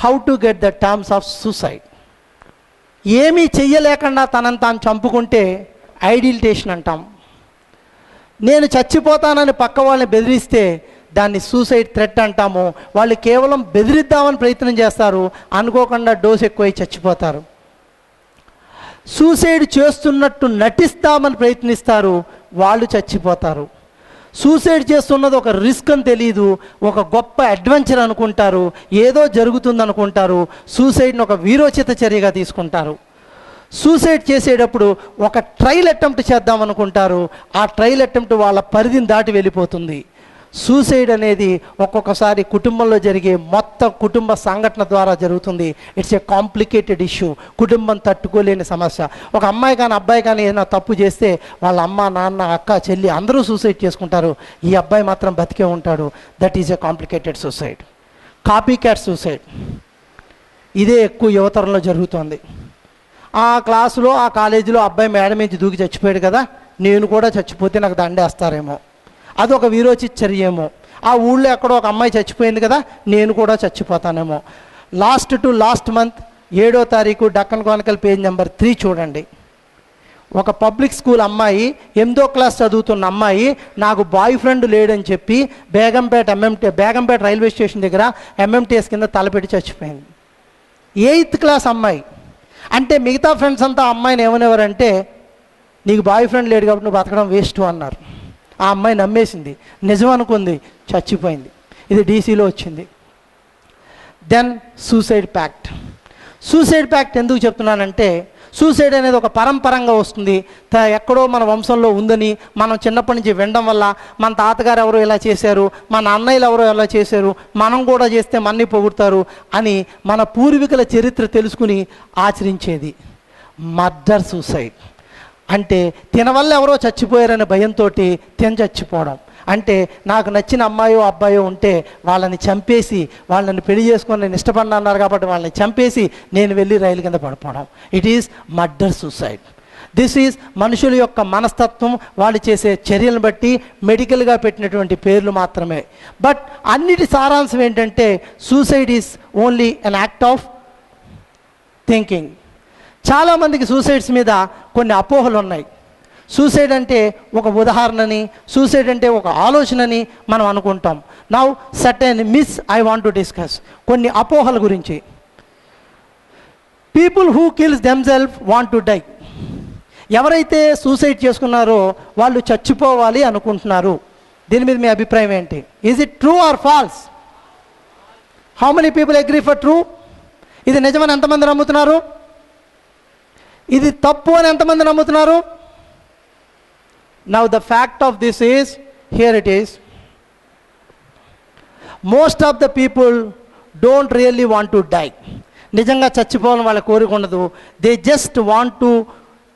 how to get the terms of suicide. ఏమీ చెయ్యలేకుండా తనని తాను చంపుకుంటే ఐడిలిటేషన్ అంటాం. నేను చచ్చిపోతానని పక్క వాళ్ళని బెదిరిస్తే దాన్ని సూసైడ్ థ్రెట్ అంటాము. వాళ్ళు కేవలం బెదిరిద్దామని ప్రయత్నం చేస్తారు, అనుకోకుండా డోస్ ఎక్కువై చచ్చిపోతారు. సూసైడ్ చేస్తున్నట్టు నటిస్తామని ప్రయత్నిస్తారు, వాళ్ళు చచ్చిపోతారు. సూసైడ్ చేస్తున్నది ఒక రిస్క్ అని తెలియదు, ఒక గొప్ప అడ్వెంచర్ అనుకుంటారు, ఏదో జరుగుతుంది అనుకుంటారు, సూసైడ్ని ఒక వీరోచిత చర్యగా తీసుకుంటారు. సూసైడ్ చేసేటప్పుడు ఒక ట్రైల్ అటెంప్ట్ చేద్దాం అనుకుంటారు, ఆ ట్రైల్ అటెంప్ట్ వాళ్ళ పరిధిని దాటి వెళ్ళిపోతుంది. సూసైడ్ అనేది ఒక్కొక్కసారి కుటుంబంలో జరిగే మొత్తం కుటుంబ సంఘటన ద్వారా జరుగుతుంది. ఇట్స్ ఏ కాంప్లికేటెడ్ ఇష్యూ, కుటుంబం తట్టుకోలేని సమస్య. ఒక అమ్మాయి కానీ అబ్బాయి కానీ ఏదైనా తప్పు చేస్తే వాళ్ళ అమ్మ నాన్న అక్క చెల్లి అందరూ సూసైడ్ చేసుకుంటారు, ఈ అబ్బాయి మాత్రం బతికే ఉంటాడు. That is a complicated suicide. Copy cat suicide, ఇదే ఎక్కువ యువతరంలో జరుగుతుంది. ఆ క్లాసులో ఆ కాలేజీలో అబ్బాయి మేడ నుంచి దూకి చచ్చిపోయాడు కదా, నేను కూడా చచ్చిపోతే నాకు దండేస్తారేమో, అదొక వీరోచిత చర్య ఏమో. ఆ ఊళ్ళో ఎక్కడో ఒక అమ్మాయి చచ్చిపోయింది కదా, నేను కూడా చచ్చిపోతానేమో. లాస్ట్ మంత్ 7వ తారీఖు డక్కన్ క్రానికల్ పేజ్ నెంబర్ 3 చూడండి. ఒక పబ్లిక్ స్కూల్ అమ్మాయి 8వ క్లాస్ చదువుతున్న అమ్మాయి నాకు బాయ్ ఫ్రెండ్ లేడని చెప్పి బేగంపేట రైల్వే స్టేషన్ దగ్గర ఎంఎంటీఎస్ కింద తలపెట్టి చచ్చిపోయింది. 8th క్లాస్ అమ్మాయి. అంటే మిగతా ఫ్రెండ్స్ అంతా అమ్మాయిని ఏమనేవారంటే, నీకు బాయ్ ఫ్రెండ్ లేడు కాబట్టి నువ్వు బతకడం వేస్ట్ అన్నారు. ఆ అమ్మాయి నమ్మేసింది, నిజం అనుకుంది, చచ్చిపోయింది. ఇది డీసీలో వచ్చింది. Then suicide pact. Suicide pact ఎందుకు చెప్తున్నానంటే, సూసైడ్ అనేది ఒక పరంపరంగా వస్తుంది, ఎక్కడో మన వంశంలో ఉందని మనం చిన్నప్పటి నుంచి వినడం వల్ల, మన తాతగారు ఎవరో ఇలా చేశారు, మన అన్నయ్యలు ఎవరో ఎలా చేశారు, మనం కూడా చేస్తే మన్ని పొగుడతారు అని మన పూర్వీకుల చరిత్ర తెలుసుకుని ఆచరించేది మర్డర్ సూసైడ్. అంటే తినవల్ల ఎవరో చచ్చిపోయారనే భయంతో చచ్చిపోవడం. అంటే నాకు నచ్చిన అమ్మాయో అబ్బాయో ఉంటే వాళ్ళని చంపేసి, వాళ్ళని పెళ్లి చేసుకొని నేను ఇష్టపడినా అన్నారు కాబట్టి వాళ్ళని చంపేసి నేను వెళ్ళి రైలు కింద పడిపోవడం. It is murder suicide. This is మనుషుల యొక్క మనస్తత్వం, వాళ్ళు చేసే చర్యలను బట్టి మెడికల్గా పెట్టినటువంటి పేర్లు మాత్రమే. బట్ అన్నిటి సారాంశం ఏంటంటే, suicide is only an act of thinking. చాలామందికి సూసైడ్స్ మీద కొన్ని అపోహలు ఉన్నాయి. సూసైడ్ అంటే ఒక ఉదాహరణని, సూసైడ్ అంటే ఒక ఆలోచనని మనం అనుకుంటాం. Now certain myths I want to discuss. కొన్ని అపోహల గురించి. People who kills themself want to die. ఎవరైతే సూసైడ్ చేసుకున్నారో వాళ్ళు చచ్చిపోవాలి అనుకుంటున్నారు. దీని మీద మీ అభిప్రాయం ఏంటి? Is it true or false? How many people agree for true? ఇది నిజమని ఎంతమంది నమ్ముతున్నారు? ఇది తప్పు అని ఎంతమంది నమ్ముతున్నారు? Now the fact of this is, here it is. Most of the people don't really want to die. నిజంగా చచ్చిపోవాలని వాళ్ళ కోరిక ఉండదు. They just want to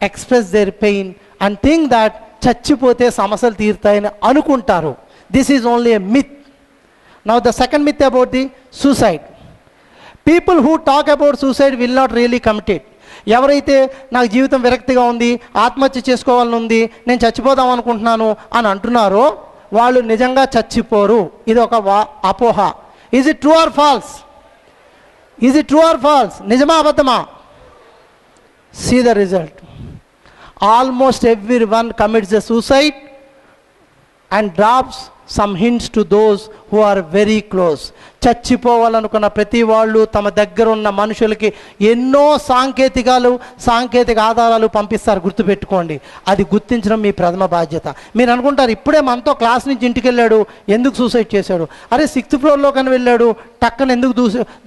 express their pain and think that చచ్చిపోతే సమస్యలు తీరుతాయని అనుకుంటారు. This is only a myth. Now the second myth about the suicide. People who talk about suicide will not really committed. ఎవరైతే నాకు జీవితం విరక్తిగా ఉంది, ఆత్మహత్య చేసుకోవాలని ఉంది, నేను చచ్చిపోదాం అనుకుంటున్నాను అని అంటున్నారో వాళ్ళు నిజంగా చచ్చిపోరు. ఇది ఒక అపోహ. Is it true or false? Is it true or false? నిజమా అబద్ధమా? See the result. Almost every one commits the suicide and drops some hints to those who are very close. చచ్చిపోవాలనుకున్న ప్రతి వాళ్ళు తమ దగ్గర ఉన్న మనుషులకి ఎన్నో సాంకేతిక ఆధారాలు పంపిస్తారు. గుర్తుపెట్టుకోండి, అది గుర్తించడం మీ ప్రథమ బాధ్యత. మీరు అనుకుంటారు ఇప్పుడే మనతో క్లాస్ నుంచి ఇంటికి వెళ్ళాడు, ఎందుకు సూసైడ్ చేశాడు, అరే 6th ఫ్లోర్లో కానీ వెళ్ళాడు, టక్కన ఎందుకు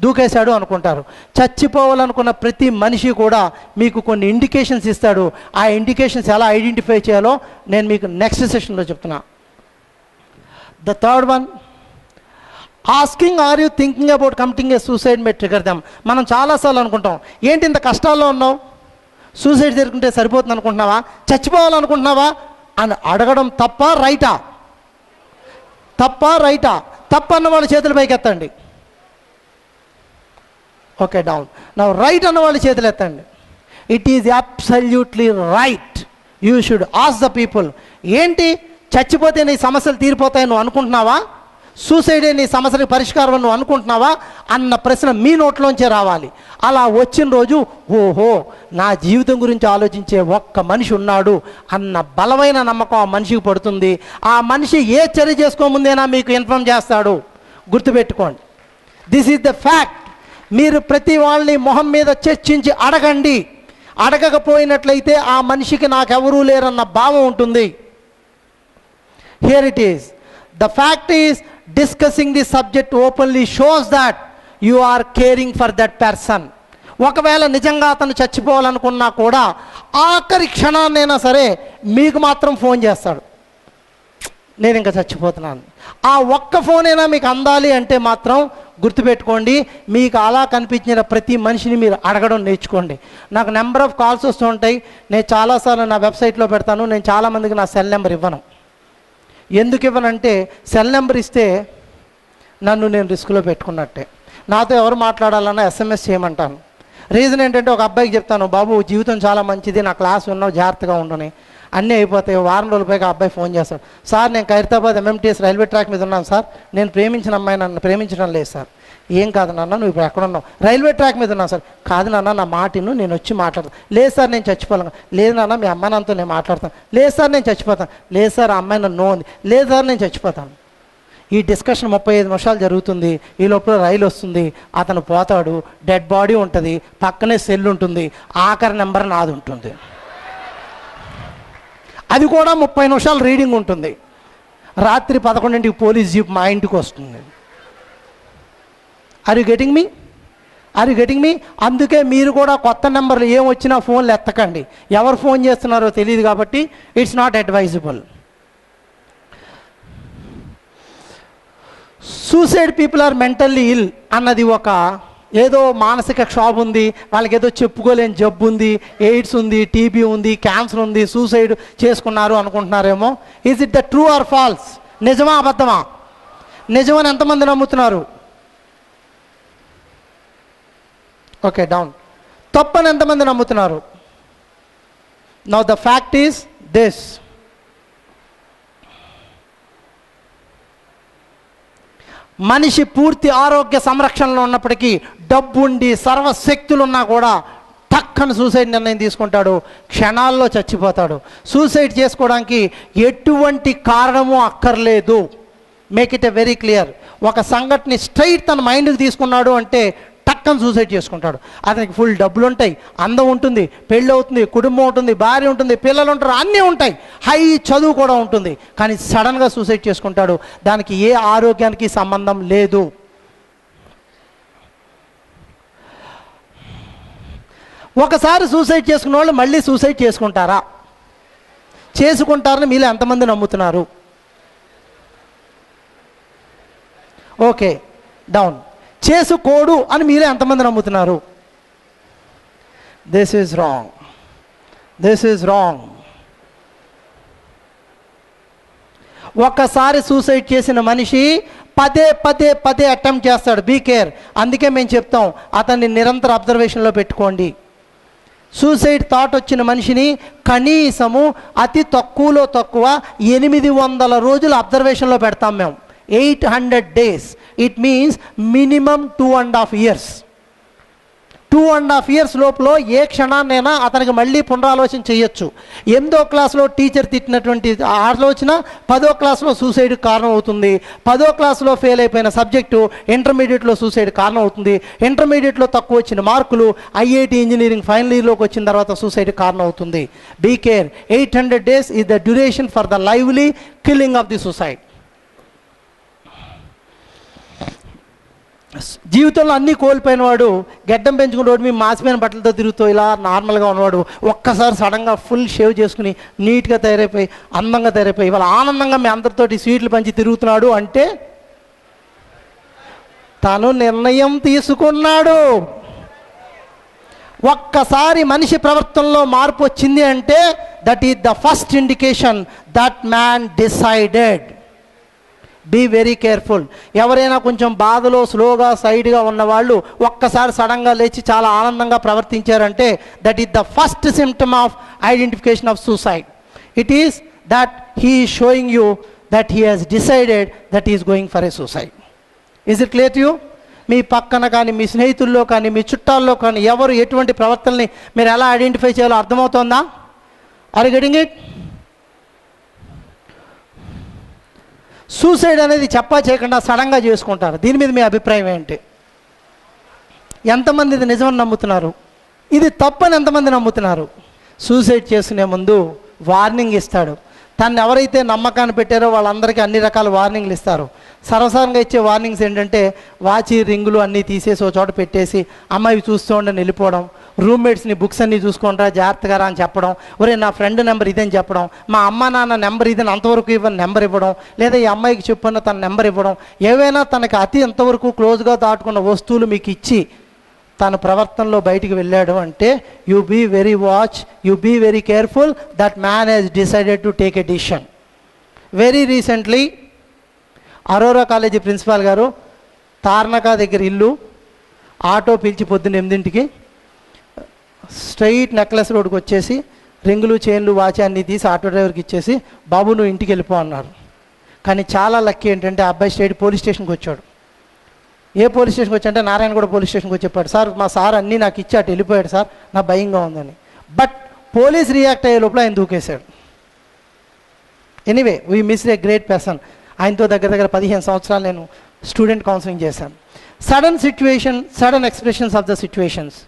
దూకేశాడు అనుకుంటారు. చచ్చిపోవాలనుకున్న ప్రతి మనిషి కూడా మీకు కొన్ని ఇండికేషన్స్ ఇస్తాడు. ఆ ఇండికేషన్స్ ఎలా ఐడెంటిఫై చేయాలో నేను మీకు నెక్స్ట్ సెషన్లో చెప్తున్నా. The third one, asking are you thinking about committing a suicide may trigger them. మనం చాలాసార్లు అనుకుంటాం, ఏంటి ఇంత కష్టాల్లో ఉన్నావు, సూసైడ్ జరుగుతుంటే సరిపోతుంది అనుకుంటున్నావా, చచ్చిపోవాలనుకుంటున్నావా అని అడగడం తప్ప రైటా? తప్పన్న వాళ్ళ చేతులు పైకి ఎత్తండి. Okay, down. నా రైట్ అన్న వాళ్ళ చేతులు ఎత్తండి. It is absolutely right. You should ask the people, ఏంటి చచ్చిపోతే నీ సమస్యలు తీరిపోతాయి నువ్వు అనుకుంటున్నావా, సూసైడే నీ సమస్యలకు పరిష్కారం నువ్వు అనుకుంటున్నావా అన్న ప్రశ్న మీ నోట్లోంచే రావాలి. అలా వచ్చిన రోజు ఓహో నా జీవితం గురించి ఆలోచించే ఒక్క మనిషి ఉన్నాడు అన్న బలమైన నమ్మకం ఆ మనిషికి పడుతుంది. ఆ మనిషి ఏ చర్య చేసుకోముందేనా మీకు ఇన్ఫార్మ్ చేస్తాడు. గుర్తుపెట్టుకోండి, దిస్ ఈజ్ ద ఫ్యాక్ట్. మీరు ప్రతి వాళ్ళని మొహం మీద చర్చించి అడగండి. అడగకపోయినట్లయితే ఆ మనిషికి నాకెవరూ లేరన్న భావం ఉంటుంది. Here it is. The fact is, discussing the subject openly shows that you are caring for that person. ఒకవేళ నిజంగా అతను చచ్చిపోవాలనుకున్నా కూడా ఆఖరి క్షణాన్నైనా సరే మీకు మాత్రం ఫోన్ చేస్తాడు, నేను ఇంకా చచ్చిపోతున్నాను. ఆ ఒక్క ఫోన్ అయినా మీకు అందాలి అంటే మాత్రం గుర్తుపెట్టుకోండి, మీకు అలా కనిపించిన ప్రతి మనిషిని మీరు అడగడం నేర్చుకోండి. నాకు నెంబర్ ఆఫ్ కాల్స్ వస్తూ ఉంటాయి. నేను చాలాసార్లు నా వెబ్సైట్లో పెడతాను, నేను చాలామందికి నా సెల్ నెంబర్ ఇవ్వను. ఎందుకు ఇవ్వనంటే సెల్ నెంబర్ ఇస్తే నన్ను నేను రిస్క్లో పెట్టుకున్నట్టే. నాతో ఎవరు మాట్లాడాలన్నా SMS చేయమంటాను. రీజన్ ఏంటంటే ఒక అబ్బాయికి చెప్తాను, బాబు జీవితం చాలా మంచిది, నా క్లాస్ ఉన్నావు, జాగ్రత్తగా ఉండని. అన్నీ అయిపోతాయి. వారం రోజుల పైగా అబ్బాయి ఫోన్ చేస్తాడు, సార్ నేను ఖైరతాబాద్ MMTS రైల్వే ట్రాక్ మీద ఉన్నాను సార్, నేను ప్రేమించిన అమ్మాయి నన్ను ప్రేమించడం లేదు సార్. ఏం కాదు నాన్న, నువ్వు ఇప్పుడు ఎక్కడున్నావు? రైల్వే ట్రాక్ మీద ఉన్నాను సార్. కాదు నాన్న, నా మాటను, నేను వచ్చి మాట్లాడతాను. లేదు సార్ నేను చచ్చిపోలేను. లేదు నాన్న, మీ అమ్మాయి నాన్నతో నేను మాట్లాడతాను. లేదు సార్ నేను చచ్చిపోతాను. లేదు సార్ ఆ అమ్మాయి నన్ను నో ఉంది. లేదు సార్ నేను చచ్చిపోతాను. ఈ డిస్కషన్ 35 నిమిషాలు జరుగుతుంది. ఈ లోపల రైలు వస్తుంది, అతను పోతాడు, డెడ్ బాడీ ఉంటుంది, పక్కనే సెల్ ఉంటుంది, ఆఖరి నెంబర్ నాది ఉంటుంది. అది కూడా 30 నిమిషాలు రీడింగ్ ఉంటుంది. రాత్రి 11ంటికి పోలీస్ జీప్ మా ఇంటికి వస్తుంది. Are you getting me? అందుకే మీరు కూడా కొత్త నెంబర్లు ఏం వచ్చినా ఫోన్లు ఎత్తకండి. ఎవరు ఫోన్ చేస్తున్నారో తెలియదు కాబట్టి it's not advisable. Suicide people are mentally ill అన్నది ఒక ఏదో మానసిక క్షోభ ఉంది, వాళ్ళకి ఏదో చెప్పుకోలేని జబ్బు ఉంది, ఎయిడ్స్ ఉంది, టీబీ ఉంది, క్యాన్సర్ ఉంది, సూసైడ్ చేసుకున్నారు అనుకుంటున్నారేమో. Is it the true or false? నిజమా అబద్ధమా? నిజమని ఎంతమంది నమ్ముతున్నారు? Okay, down. తప్పని ఎంతమంది నమ్ముతున్నారు? Now the fact is this. మనిషి పూర్తి ఆరోగ్య సంరక్షణలో ఉన్నప్పటికీ, డబ్బుండి సర్వశక్తులు ఉన్నా కూడా టక్కన సూసైడ్ నిర్ణయం తీసుకుంటాడు, క్షణాల్లో చచ్చిపోతాడు. సూసైడ్ చేసుకోవడానికి ఎటువంటి కారణము అక్కర్లేదు. Make it a very clear. ఒక సంఘటన స్ట్రైట్ తన మైండ్కి తీసుకున్నాడు అంటే టక్కన సూసైడ్ చేసుకుంటాడు. అతనికి ఫుల్ డబ్బులు ఉంటాయి, అందం ఉంటుంది, పెళ్ళి అవుతుంది, కుటుంబం ఉంటుంది, భార్య ఉంటుంది, పిల్లలు ఉంటారు, అన్నీ ఉంటాయి, హై చదువు కూడా ఉంటుంది. కానీ సడన్గా సూసైడ్ చేసుకుంటాడు. దానికి ఏ ఆరోగ్యానికి సంబంధం లేదు. ఒకసారి సూసైడ్ చేసుకున్న వాళ్ళు మళ్ళీ సూసైడ్ చేసుకుంటారా? చేసుకుంటారని మీలో ఎంతమంది నమ్ముతున్నారు? Okay, down. చేసుకోడు అని మీరే ఎంతమంది నమ్ముతున్నారు? This is wrong, this is wrong. ఒక్కసారి సూసైడ్ చేసిన మనిషి పదే పదే పదే అటెంప్ట్ చేస్తాడు. Be care. అందుకే మేము చెప్తాం, అతన్ని నిరంతర అబ్జర్వేషన్లో పెట్టుకోండి. సూసైడ్ థాట్ వచ్చిన మనిషిని కనీసము అతి తక్కువలో తక్కువ 800 రోజులు అబ్జర్వేషన్లో పెడతాం మేము. 800 days. It means minimum 2.5 years. 2.5 years లోపల ఏ క్షణాన్నైనా అతనికి మళ్ళీ పునరాలోచన చేయొచ్చు. 8వ క్లాస్లో టీచర్ తిట్టినటువంటి ఆలోచన 10వ క్లాస్లో సూసైడ్ కారణం అవుతుంది. 10వ క్లాస్లో ఫెయిల్ అయిపోయిన సబ్జెక్టు ఇంటర్మీడియట్లో సూసైడ్ కారణం అవుతుంది. ఇంటర్మీడియట్లో తక్కువ వచ్చిన మార్కులు IIT ఇంజనీరింగ్ ఫైనల్ ఇయర్లోకి వచ్చిన తర్వాత సూసైడ్ కారణం అవుతుంది. Be care. 800 days is the duration for the lively killing of the suicide. జీవితంలో అన్నీ కోల్పోయిన వాడు, గడ్డం పెంచుకుని రోడ్డు మీద మాసిపోయిన బట్టలతో తిరుగుతూ ఇలా నార్మల్గా ఉన్నవాడు ఒక్కసారి సడన్గా ఫుల్ షేవ్ చేసుకుని నీట్గా తయారైపోయి అందంగా తయారైపోయి ఇవాళ ఆనందంగా మీ అందరితోటి స్వీట్లు పంచి తిరుగుతున్నాడు అంటే తను నిర్ణయం తీసుకున్నాడు. ఒక్కసారి మనిషి ప్రవర్తనలో మార్పు వచ్చింది అంటే that is the first indication that man decided. Be very careful. ఎవరైనా కొంచెం బాధలో స్లోగా సైడ్గా ఉన్నవాళ్ళు ఒక్కసారి సడన్గా లేచి చాలా ఆనందంగా ప్రవర్తించారంటే that is the first symptom of identification of suicide. It is that he is showing you that he has decided that is going for a suicide. Is it clear to you? మీ పక్కన కానీ మీ స్నేహితుల్లో కానీ మీ చుట్టాల్లో కానీ ఎవరు ఎటువంటి ప్రవర్తనని మీరు ఎలా identify చేయాలో అర్థమవుతుందా? Are you getting it? Suicide అనేది చెప్పా చేయకుండా సడన్గా చేసుకుంటారు. దీని మీద మీ అభిప్రాయం ఏంటి? ఎంతమంది ఇది నిజమని నమ్ముతున్నారు? ఇది తప్పని ఎంతమంది నమ్ముతున్నారు? సూసైడ్ చేసుకునే ముందు వార్నింగ్ ఇస్తాడు. తను ఎవరైతే నమ్మకాన్ని పెట్టారో వాళ్ళందరికీ అన్ని రకాల వార్నింగ్లు ఇస్తారు. సర్వసాధారణంగా ఇచ్చే వార్నింగ్స్ ఏంటంటే వాచి రింగులు అన్నీ తీసేసి ఒక చోట పెట్టేసి అమ్మాయి చూస్తూ ఉండని వెళ్ళిపోవడం, రూమ్మేట్స్ని బుక్స్ అన్నీ చూసుకుంటారా జాగ్రత్తగా రా అని చెప్పడం, ఒరే నా ఫ్రెండ్ నెంబర్ ఇదని చెప్పడం, మా అమ్మ నాన్న నెంబర్ ఇదని అంతవరకు ఇవ్వని నెంబర్ ఇవ్వడం, లేదా ఈ అమ్మాయికి చెప్పన్న తన నెంబర్ ఇవ్వడం, ఏవైనా తనకి అతి ఎంతవరకు క్లోజ్గా దాటుకున్న వస్తువులు మీకు ఇచ్చి తన ప్రవర్తనలో బయటికి వెళ్ళాడు అంటే you be very watch, you be very careful, that man he's decided to take a decision. Very recently Aurora college principal గారు తార్నకా దగ్గర ఇల్లు, ఆటో పిలిచి పొద్దున్న 8ంటికి స్ట్రైట్ నెక్లెస్ రోడ్కి వచ్చేసి రింగులు చైన్లు వాచి అన్నీ తీసి ఆటో డ్రైవర్కి ఇచ్చేసి బాబు నువ్వు ఇంటికి వెళ్ళిపో అన్నారు. కానీ చాలా లక్కీ ఏంటంటే ఆ అబ్బాయి స్ట్రైట్ పోలీస్ స్టేషన్కి వచ్చాడు. ఏ పోలీస్ స్టేషన్కి వచ్చాడంటే నారాయణగూడ పోలీస్ స్టేషన్కి వచ్చి చెప్పాడు, సార్ మా సార్ అన్నీ నాకు ఇచ్చి అటు వెళ్ళిపోయాడు సార్, నా భయంగా ఉందని. బట్ పోలీస్ రియాక్ట్ అయ్యే లోపల ఆయన దూకేశాడు. Anyway we miss a great person. ఆయనతో దగ్గర 15 సంవత్సరాలు నేను స్టూడెంట్ కౌన్సిలింగ్ చేశాను. Sudden situation, sudden expressions of the situations.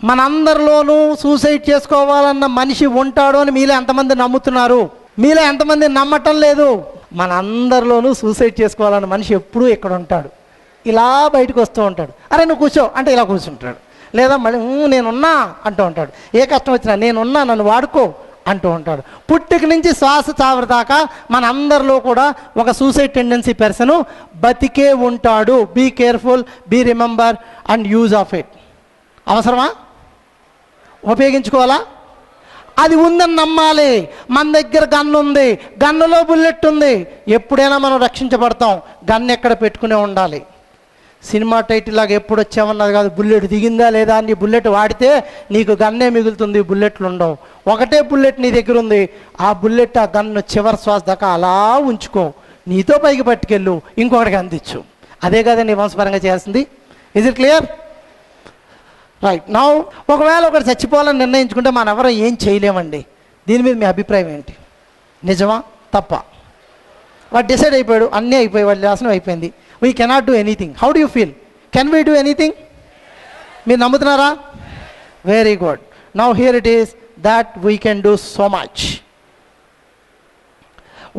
మనందరిలోనూ సూసైడ్ చేసుకోవాలన్న మనిషి ఉంటాడు అని మీలో ఎంతమంది నమ్ముతున్నారు? మీలో ఎంతమంది నమ్మటం లేదు? మనందరిలోనూ సూసైడ్ చేసుకోవాలన్న మనిషి ఎప్పుడూ ఇక్కడ ఉంటాడు. ఇలా బయటకు వస్తూ ఉంటాడు. అరే నువ్వు కూర్చో అంటే ఇలా కూర్చుంటాడు. లేదా మళ్ళీ నేనున్నా అంటూ ఉంటాడు. ఏ కష్టం వచ్చినా నేనున్నా నన్ను వాడుకో అంటూ ఉంటాడు. పుట్టుక నుంచి శ్వాస చావరి దాకా మన అందరిలో కూడా ఒక సూసైడ్ టెండెన్సీ పర్సన్ బతికే ఉంటాడు. Be careful, be remember and use of it. అవసరమా? ఉపయోగించుకోవాలా? అది ఉందని నమ్మాలి. మన దగ్గర గన్ ఉంది, గన్నులో బుల్లెట్ ఉంది. ఎప్పుడైనా మనం రక్షించబడతాం. గన్ ఎక్కడ పెట్టుకునే ఉండాలి. సినిమా టైటిల్ లాగా ఎప్పుడు వచ్చామన్నది కాదు, బుల్లెట్ దిగిందా లేదా అని. బుల్లెట్ వాడితే నీకు గన్నే మిగులుతుంది, బుల్లెట్లు ఉండవు. ఒకటే బుల్లెట్ నీ దగ్గర ఉంది, ఆ బుల్లెట్ ఆ గన్ను చివరి శ్వాస దాకా అలా ఉంచుకో, నీతో పైకి పట్టుకెళ్ళు, ఇంకొకటికి అందించు. అదే కదా నీ వంశపరంగా చేయాల్సింది. Is it clear? Right. Now ఒకవేళ ఒకటి చచ్చిపోవాలని నిర్ణయించుకుంటే మనం ఎవరో ఏం చేయలేమండి. దీని మీద మీ అభిప్రాయం ఏంటి? నిజమా తప్ప? వాడు డిసైడ్ అయిపోయాడు, అన్నీ అయిపోయి వాడి నాశనం అయిపోయింది. We cannot do anything. How do you feel? Can we do anything? మీరు నమ్ముతున్నారా? Very good. Now here it is that we can do so much.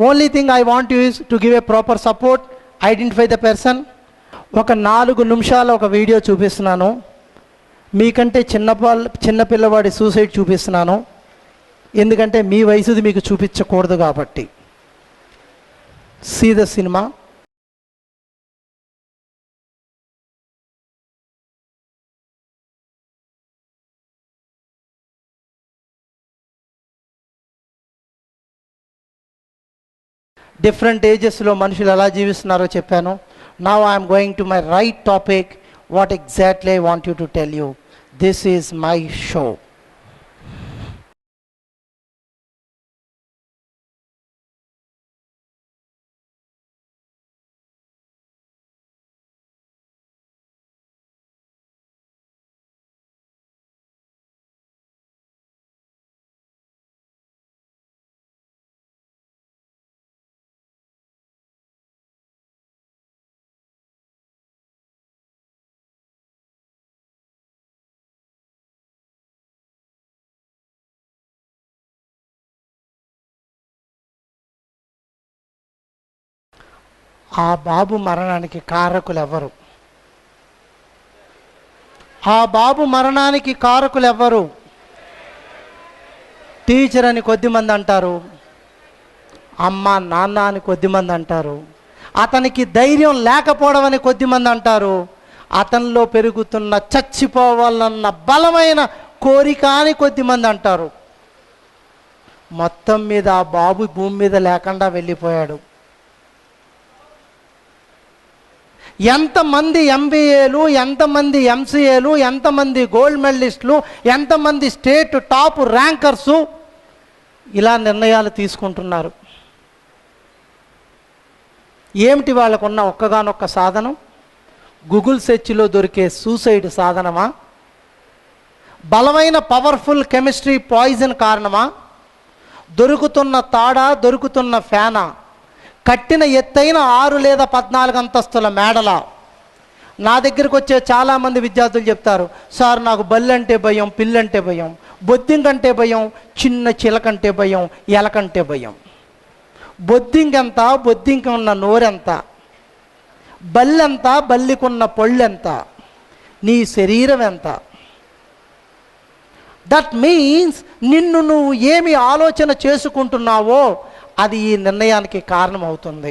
Only thing I want you is to give a proper support, identify the person. ఒక 4 నిమిషాల ఒక video చూపిస్తున్నాను. మీకంటే చిన్న పిల్లవాడి suicide చూపిస్తున్నాను. ఎందుకంటే మీ వయసుది మీకు చూపించకూడదు కాబట్టి. See the cinema. డిఫరెంట్ ఏజెస్లో మనుషులు ఎలా జీవిస్తున్నారో చెప్పాను. Now I'm going to my right topic. What exactly I want you to tell you. This is my show. ఆ బాబు మరణానికి కారకులు ఎవరు? ఆ బాబు మరణానికి కారకులు ఎవరు? టీచర్ అని కొద్దిమంది అంటారు, అమ్మ నాన్న అని కొద్దిమంది అంటారు, అతనికి ధైర్యం లేకపోవడం అని కొద్దిమంది అంటారు, అతనిలో పెరుగుతున్న చచ్చిపోవాలన్న బలమైన కోరిక అని కొద్దిమంది అంటారు. మొత్తం మీద ఆ బాబు భూమి మీద లేకుండా వెళ్ళిపోయాడు. ఎంతమంది ఎంబీఏలు, ఎంతమంది ఎంసీఏలు, ఎంతమంది గోల్డ్ మెడలిస్టులు, ఎంతమంది స్టేట్ టాప్ ర్యాంకర్సు ఇలా నిర్ణయాలు తీసుకుంటున్నారు. ఏమిటి వాళ్ళకున్న ఒక్కగానొక్క సాధనం? గూగుల్ సెర్చ్లో దొరికే సూసైడ్ సాధనమా? బలమైన పవర్ఫుల్ కెమిస్ట్రీ పాయిజన్ కారణమా? దొరుకుతున్న తాడా, దొరుకుతున్న ఫ్యానా? కట్టిన ఎత్తైన 6 లేదా 14 అంతస్తుల మేడల? నా దగ్గరికి వచ్చే చాలామంది విద్యార్థులు చెప్తారు, సార్ నాకు బల్లంటే భయం, పిల్లంటే భయం, బొద్దింకంటే భయం, చిన్న చిలకంటే భయం, ఎలకంటే భయం. బొద్దింకెంత? బొద్దింక ఉన్న నోరెంత? బల్లెంత? బల్లికున్న పొళ్ళెంత? నీ శరీరం ఎంత? దట్ మీన్స్ నిన్ను నువ్వు ఏమి ఆలోచన చేసుకుంటున్నావో అది ఈ నిర్ణయానికి కారణమవుతుంది.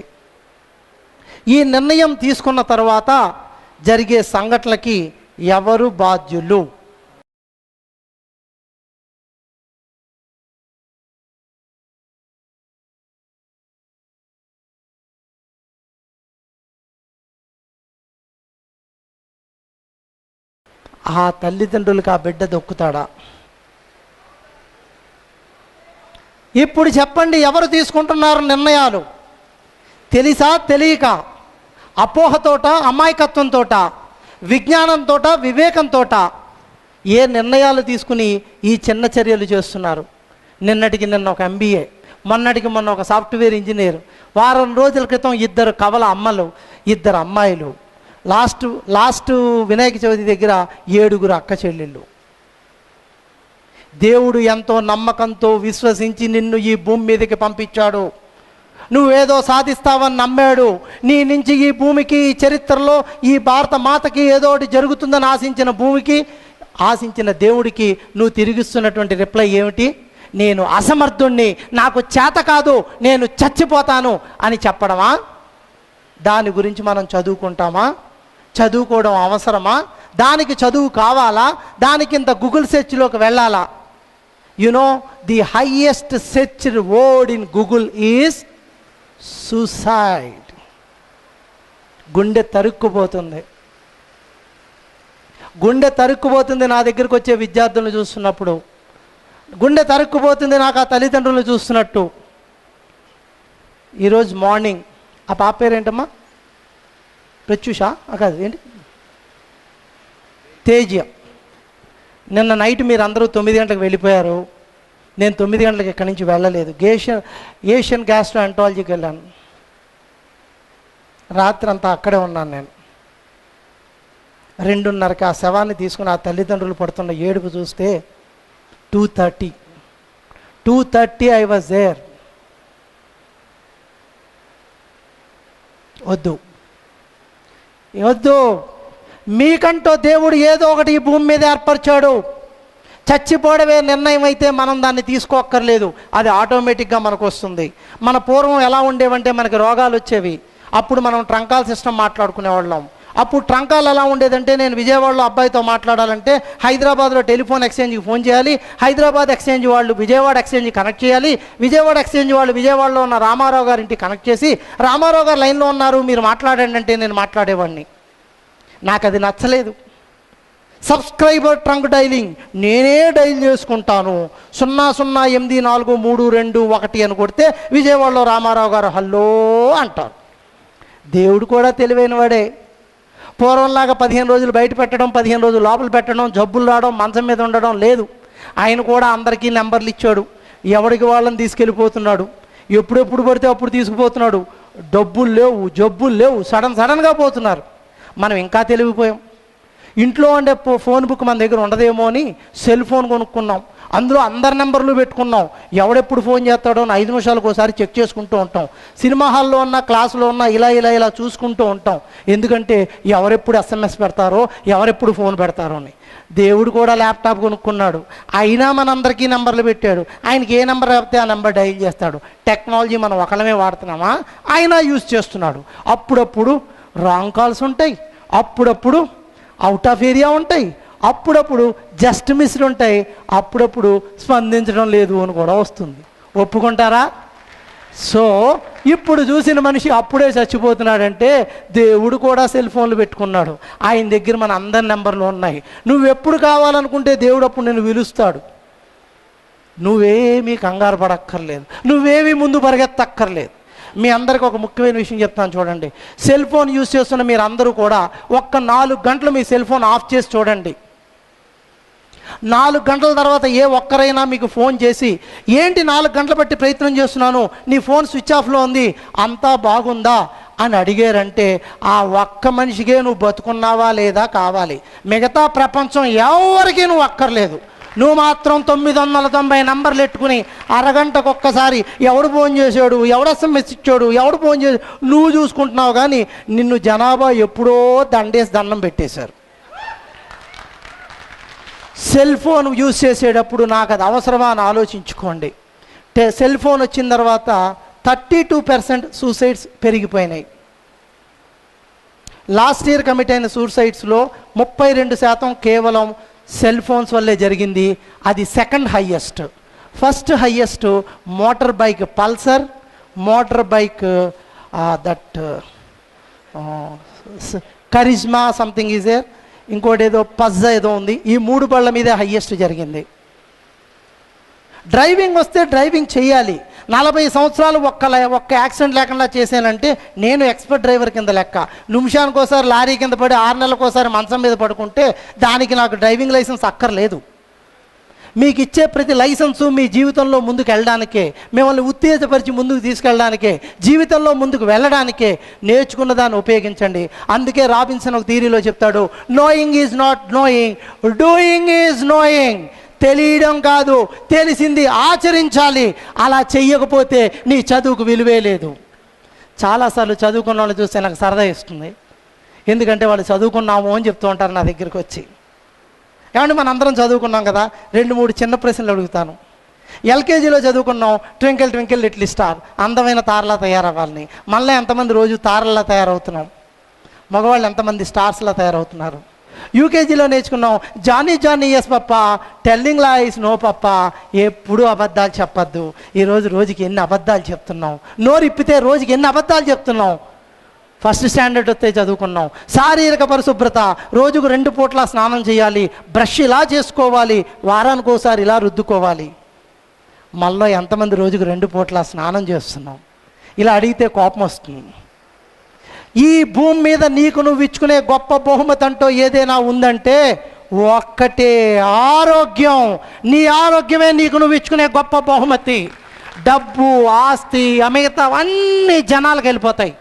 ఈ నిర్ణయం తీసుకున్న తర్వాత జరిగే సంఘటనలకి ఎవరు బాధ్యులు? ఆ తల్లిదండ్రులకు ఆ బిడ్డ దొక్కుతాడా? ఇప్పుడు చెప్పండి, ఎవరు తీసుకుంటున్నారు నిర్ణయాలు? తెలిసా తెలియక? అపోహతోట, అమాయకత్వంతోట, విజ్ఞానంతోట, వివేకంతోట ఏ నిర్ణయాలు తీసుకుని ఈ చిన్న చర్యలు చేస్తున్నారు? నిన్నటికి నిన్న ఒక ఎంబీఏ, మొన్నటికి మొన్న ఒక సాఫ్ట్వేర్ ఇంజనీర్, వారం రోజుల క్రితం 2 కవల అమ్మలు, 2 అమ్మాయిలు, లాస్ట్ వినాయక చవితి దగ్గర 7 అక్క చెల్లెళ్ళు. దేవుడు ఎంతో నమ్మకంతో విశ్వసించి నిన్ను ఈ భూమి మీదకి పంపించాడు. నువ్వేదో సాధిస్తావని నమ్మాడు. నీ నుంచి ఈ భూమికి, ఈ చరిత్రలో ఈ భారత మాతకి ఏదో ఒకటి జరుగుతుందని ఆశించిన దేవుడికి నువ్వు తిరిగిస్తున్నటువంటి రిప్లై ఏమిటి? నేను అసమర్థుణ్ణి, నాకు చేత కాదు, నేను చచ్చిపోతాను అని చెప్పడమా? దాని గురించి మనం చదువుకుంటామా? చదువుకోవడం అవసరమా? దానికి చదువు కావాలా? దానికి ఇంత గూగుల్ సెర్చ్లోకి వెళ్ళాలా? the highest searched word in Google is suicide. గుండె తరుక్కుపోతుంది. నా దగ్గరికి వచ్చే విద్యార్థులను చూస్తున్నప్పుడు గుండె తరుక్కుపోతుంది నాకు ఆ తల్లిదండ్రులను చూస్తున్నట్టు. ఈరోజు మార్నింగ్ ఆ పాప పేరేంటమ్మా? ప్రత్యూషా? కాదు, ఏంటి, తేజ. నిన్న నైట్ మీరు అందరూ 9 గంటలకు వెళ్ళిపోయారు. నేను 9 గంటలకు ఇక్కడి నుంచి వెళ్ళలేదు. ఏషియన్ గ్యాస్ట్రోఎంటాలజీకి వెళ్ళాను. రాత్రి అంతా అక్కడే ఉన్నాను. నేను 2:30కి ఆ శవాన్ని తీసుకుని ఆ తల్లిదండ్రులు పడుతున్న ఏడుపు చూస్తే 2:30 ఐ వాజ్ దేర్. వద్దు, మీకంటూ దేవుడు ఏదో ఒకటి ఈ భూమి మీద ఏర్పరిచాడు. చచ్చిపోవడమే నిర్ణయం అయితే మనం దాన్ని తీసుకోక్కర్లేదు, అది ఆటోమేటిక్గా మనకు వస్తుంది. మన పూర్వం ఎలా ఉండేవంటే మనకి రోగాలు వచ్చేవి, అప్పుడు మనం ట్రంకాల్ సిస్టమ్ మాట్లాడుకునేవాళ్ళం. అప్పుడు ట్రంకాల్ ఎలా ఉండేదంటే, నేను విజయవాడలో అబ్బాయితో మాట్లాడాలంటే హైదరాబాద్లో టెలిఫోన్ ఎక్స్చేంజ్కి ఫోన్ చేయాలి, హైదరాబాద్ ఎక్స్చేంజ్ వాళ్ళు విజయవాడ ఎక్స్చేంజ్కి కనెక్ట్ చేయాలి, విజయవాడ ఎక్స్చేంజ్ వాళ్ళు విజయవాడలో ఉన్న రామారావు గారి ఇంటికి కనెక్ట్ చేసి, రామారావు గారు లైన్లో ఉన్నారు మీరు మాట్లాడండి అంటే నేను మాట్లాడేవాడిని. నాకు అది నచ్చలేదు. సబ్స్క్రైబర్ ట్రంక్ డైలింగ్ నేనే డైల్ చేసుకుంటాను, 00843221 అని కొడితే విజయవాడలో రామారావు గారు హలో అంటారు. దేవుడు కూడా తెలివైన వాడే. పూర్వంలాగా 15 రోజులు బయట పెట్టడం, 15 రోజులు లోపల పెట్టడం, జబ్బులు రావడం, మంచం మీద ఉండడం లేదు. ఆయన కూడా అందరికీ నెంబర్లు ఇచ్చాడు, ఎవరికి వాళ్ళని తీసుకెళ్ళిపోతున్నాడు, ఎప్పుడెప్పుడు పడితే అప్పుడు తీసుకుపోతున్నాడు. డబ్బులు లేవు, జబ్బులు లేవు, సడన్గా పోతున్నారు. మనం ఇంకా తెలివిపోయాం. ఇంట్లో ఉండే ఫోన్ బుక్ మన దగ్గర ఉండదేమో అని సెల్ ఫోన్ కొనుక్కున్నాం, అందులో అందరి నెంబర్లు పెట్టుకున్నాం. ఎవడెప్పుడు ఫోన్ చేస్తాడో అని 5 నిమిషాలకు ఒకసారి చెక్ చేసుకుంటూ ఉంటాం. సినిమా హాల్లో ఉన్న, క్లాసులో ఉన్న ఇలా చూసుకుంటూ ఉంటాం. ఎందుకంటే ఎవరెప్పుడు SMS పెడతారో, ఎవరెప్పుడు ఫోన్ పెడతారో అని. దేవుడు కూడా ల్యాప్టాప్ కొనుక్కున్నాడు, అయినా మనందరికీ నెంబర్లు పెట్టాడు. ఆయనకి ఏ నెంబర్ చెప్తే ఆ నెంబర్ డైల్ చేస్తాడు. టెక్నాలజీ మనం ఒకళ్ళమే వాడుతున్నామా, ఆయన యూజ్ చేస్తున్నాడు. అప్పుడప్పుడు రాంగ్ కాల్స్ ఉంటాయి, అప్పుడప్పుడు అవుట్ ఆఫ్ ఏరియా ఉంటాయి, అప్పుడప్పుడు జస్ట్ మిస్డ్ ఉంటాయి, అప్పుడప్పుడు స్పందించడం లేదు అని కూడా వస్తుంది. ఒప్పుకుంటారా? సో ఇప్పుడు చూసిన మనిషి అప్పుడే చచ్చిపోతున్నాడంటే దేవుడు కూడా సెల్ ఫోన్లు పెట్టుకున్నాడు. ఆయన దగ్గర మన అందరి నెంబర్లు ఉన్నాయి. నువ్వెప్పుడు కావాలనుకుంటే దేవుడు అప్పుడు నేను పిలుస్తాడు. నువ్వేమీ కంగారు పడక్కర్లేదు, నువ్వేమీ ముందు పరిగెత్తక్కర్లేదు. మీ అందరికీ ఒక ముఖ్యమైన విషయం చెప్తాను చూడండి. సెల్ ఫోన్ యూజ్ చేస్తున్న మీరు అందరూ కూడా ఒక్క 4 గంటలు మీ సెల్ ఫోన్ ఆఫ్ చేసి చూడండి. 4 గంటల తర్వాత ఏ ఒక్కరైనా మీకు ఫోన్ చేసి, ఏంటి 4 గంటలు బట్టి ప్రయత్నం చేస్తున్నాను, నీ ఫోన్ స్విచ్ ఆఫ్లో ఉంది, అంతా బాగుందా అని అడిగారంటే ఆ ఒక్క మనిషికే నువ్వు బతుకున్నావా లేదా కావాలి. మిగతా ప్రపంచం ఎవరికీ నువ్వు అక్కర్లేదు. నువ్వు మాత్రం 990 నంబర్లు ఎట్టుకుని అరగంటకు ఒక్కసారి ఎవడు ఫోన్ చేశాడు, ఎవడు SMS ఇచ్చాడు, ఎవడు ఫోన్ చేశాడు నువ్వు చూసుకుంటున్నావు. కానీ నిన్ను జనాభా ఎప్పుడో దండేసి దండం పెట్టేశారు. సెల్ ఫోన్ యూజ్ చేసేటప్పుడు నాకు అది అవసరమా అని ఆలోచించుకోండి. సెల్ ఫోన్ వచ్చిన తర్వాత 32% సూసైడ్స్ పెరిగిపోయినాయి. లాస్ట్ ఇయర్ కమిట్ అయిన సూసైడ్స్లో 32% కేవలం సెల్ ఫోన్స్ వల్లే జరిగింది. అది second highest. First highest motor bike Pulsar, motor bike that Karizma something is there, ఇంకోటి ఏదో పజ్జా ఏదో ఉంది. ఈ 3 బళ్ళ మీదే హైయెస్ట్ జరిగింది. డ్రైవింగ్ వస్తే డ్రైవింగ్ చేయాలి. 40 సంవత్సరాలు ఒక్క యాక్సిడెంట్ లేకుండా చేశానంటే నేను ఎక్స్పర్ట్ డ్రైవర్ కింద లెక్క. నిమిషానికోసారి లారీ కింద పడి 6 నెలలకోసారి మంచం మీద పడుకుంటే దానికి నాకు డ్రైవింగ్ లైసెన్స్ అక్కర్లేదు. మీకు ఇచ్చే ప్రతి లైసెన్సు మీ జీవితంలో ముందుకు వెళ్ళడానికే, మిమ్మల్ని ఉత్తేజపరిచి ముందుకు తీసుకెళ్ళడానికే, జీవితంలో ముందుకు వెళ్ళడానికే నేర్చుకున్న దాన్ని ఉపయోగించండి. అందుకే రాబిన్సన్ ఒక థియరీలో చెప్తాడు, knowing is not knowing, doing is knowing. తెలియడం కాదు, తెలిసింది ఆచరించాలి. అలా చెయ్యకపోతే నీ చదువుకు విలువే లేదు. చాలాసార్లు చదువుకున్న వాళ్ళు చూస్తే నాకు సరదా ఇస్తుంది. ఎందుకంటే వాళ్ళు చదువుకున్నాము అని చెప్తూ ఉంటారు నా దగ్గరికి వచ్చి. ఏమంటే మన అందరం చదువుకున్నాం కదా, 2-3 చిన్న ప్రశ్నలు అడుగుతాను. ఎల్కేజీలో చదువుకున్నాం, ట్వింకిల్ ట్వింకిల్ లిటిల్ స్టార్, అందమైన తారలా తయారవ్వాలని. మళ్ళీ ఎంతమంది రోజు తారలా తయారవుతున్నాం? మగవాళ్ళు ఎంతమంది స్టార్స్లా తయారవుతున్నారు? యూకేజీలో నేర్చుకున్నాం, Johnny Johnny yes papa, telling lies no papa, ఎప్పుడు అబద్ధాలు చెప్పద్దు. ఈరోజు రోజుకి ఎన్ని అబద్ధాలు చెప్తున్నాం, నోరు ఇప్పితే రోజుకి ఎన్ని అబద్ధాలు చెప్తున్నాం. ఫస్ట్ స్టాండర్డ్ వస్తే చదువుకున్నాం. శారీరక పరిశుభ్రత, రోజుకు 2 పూట్ల స్నానం చేయాలి, బ్రష్ ఇలా చేసుకోవాలి, వారానికి ఒకసారి ఇలా రుద్దుకోవాలి. మళ్ళీ ఎంతమంది రోజుకు 2 పూట్ల స్నానం చేస్తున్నాం? ఇలా అడిగితే కోపం వస్తుంది. ఈ భూమి మీద నీకు నువ్వు ఇచ్చుకునే గొప్ప బహుమతి అంటూ ఏదైనా ఉందంటే ఒక్కటే, ఆరోగ్యం. నీ ఆరోగ్యమే నీకు నువ్వు ఇచ్చుకునే గొప్ప బహుమతి. డబ్బు, ఆస్తి, మిగతా అన్నీ జనాలకు వెళ్ళిపోతాయి.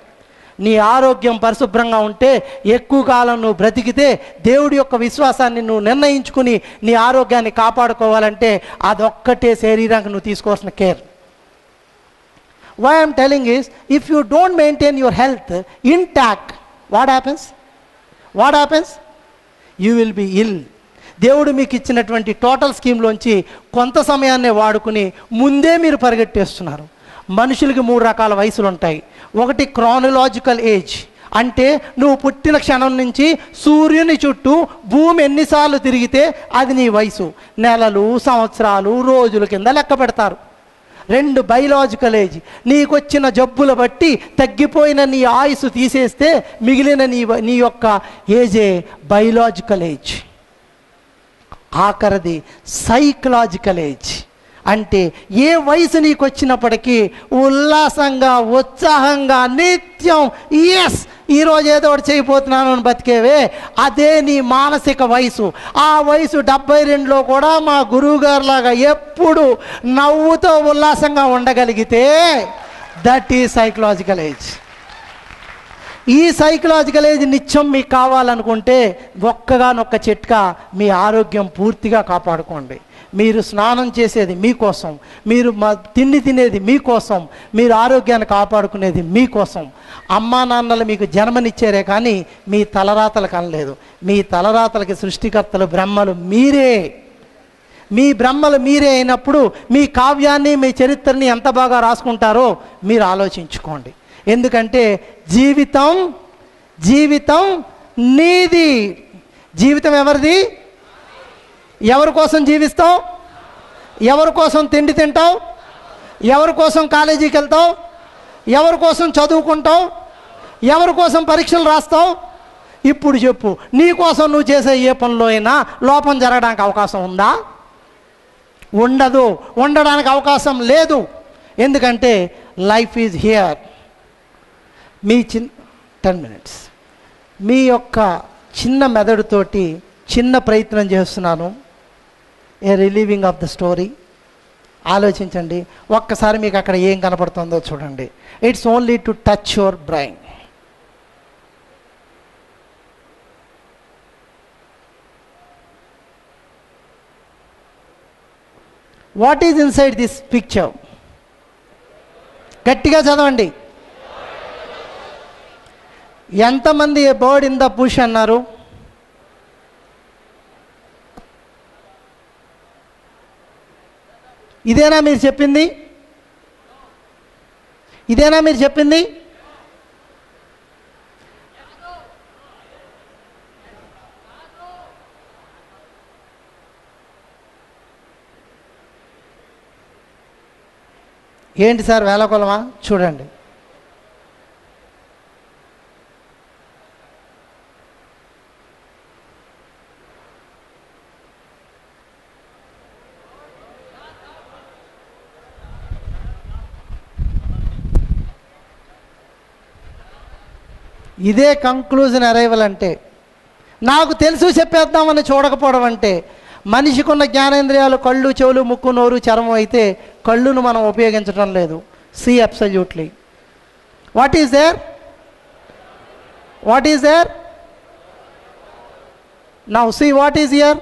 నీ ఆరోగ్యం పరిశుభ్రంగా ఉంటే ఎక్కువ కాలం నువ్వు బ్రతికితే దేవుడి యొక్క విశ్వాసాన్ని నువ్వు నిర్ణయించుకుని నీ ఆరోగ్యాన్ని కాపాడుకోవాలంటే అదొక్కటే శరీరానికి నువ్వు తీసుకోవాల్సిన care. Why I am telling is, if you don't maintain your health intact, what happens? You will be ill. దేవుడు మీకు ఇచ్చినటువంటి టోటల్ స్కీమ్లోంచి కొంత సమయాన్నే వాడుకుని ముందే మీరు పరిగెట్టేస్తున్నారు. మనుషులకి 3 రకాల వయసులు ఉంటాయి. ఒకటి క్రానలాజికల్ ఏజ్, అంటే నువ్వు పుట్టిన క్షణం నుంచి సూర్యుని చుట్టూ భూమి ఎన్నిసార్లు తిరిగితే అది నీ వయసు. నెలలు, సంవత్సరాలు, రోజుల కింద లెక్క పెడతారు. 2 బయలాజికల్ ఏజ్, నీకు వచ్చిన జబ్బుల బట్టి తగ్గిపోయిన నీ ఆయుసు తీసేస్తే మిగిలిన నీ యొక్క ఏజే బయలాజికల్ ఏజ్. ఆఖరిది సైకలాజికల్ ఏజ్, అంటే ఏ వయసు నీకు వచ్చినప్పటికీ ఉల్లాసంగా, ఉత్సాహంగా, నిత్యం ఎస్ ఈరోజు ఏదో ఒకటి చేయబోతున్నాను అని బతికేవే, అదే నీ మానసిక వయసు. ఆ వయసు 72లో కూడా మా గురువుగారులాగా ఎప్పుడు నవ్వుతో ఉల్లాసంగా ఉండగలిగితే దట్ ఈజ్ సైకలాజికల్ ఏజ్. ఈ సైకలాజికల్ ఏజ్ నిత్యం మీకు కావాలనుకుంటే ఒక్కగానొక్క చిట్కా, మీ ఆరోగ్యం పూర్తిగా కాపాడుకోండి. మీరు స్నానం చేసేది మీకోసం, మీరు తిండి తినేది మీకోసం, మీరు ఆరోగ్యాన్ని కాపాడుకునేది మీకోసం. అమ్మా నాన్నలు మీకు జన్మనిచ్చారే కానీ మీ తలరాతలు కనలేదు. మీ తలరాతలకి సృష్టికర్తలు బ్రహ్మలు మీరే. మీ బ్రహ్మలు మీరే అయినప్పుడు మీ కావ్యాన్ని, మీ చరిత్రని ఎంత బాగా రాసుకుంటారో మీరు ఆలోచించుకోండి. ఎందుకంటే జీవితం నీది. జీవితం ఎవరిది? ఎవరి కోసం జీవిస్తావు? ఎవరి కోసం తిండి తింటావు? ఎవరి కోసం కాలేజీకి వెళ్తావు? ఎవరి కోసం చదువుకుంటావు? ఎవరి కోసం పరీక్షలు రాస్తావు? ఇప్పుడు చెప్పు, నీ కోసం నువ్వు చేసే ఏ పనిలో అయినా లోపం జరగడానికి అవకాశం ఉందా? ఉండదు, ఉండడానికి అవకాశం లేదు. ఎందుకంటే life is here. Me 10 minutes మీ యొక్క చిన్న మెదడుతోటి చిన్న ప్రయత్నం చేస్తున్నాను. ఏ రిలీవింగ్ ఆఫ్ ద స్టోరీ. ఆలోచించండి, ఒక్కసారి మీకు అక్కడ ఏం కనపడుతుందో చూడండి. It's only to touch your brain. What is inside this picture? గట్టిగా చదవండి. ఎంతమంది ఏ బర్డ్ ఇన్ ద బుష్ అన్నారు? ఇదేనా మీరు చెప్పింది? ఇదేనా మీరు చెప్పింది? ఏంటి సార్ వేళకోళమా? చూడండి, ఇదే కంక్లూజన్ అరైవల్ అంటే. నాకు తెలుసు చెప్పేద్దామని చూడకపోవడం అంటే. మనిషికున్న జ్ఞానేంద్రియాలు కళ్ళు, చెవులు, ముక్కు, నోరు, చర్మం అయితే కళ్ళును మనం ఉపయోగించడం లేదు. See absolutely. What is there? What is there? Now see what is here.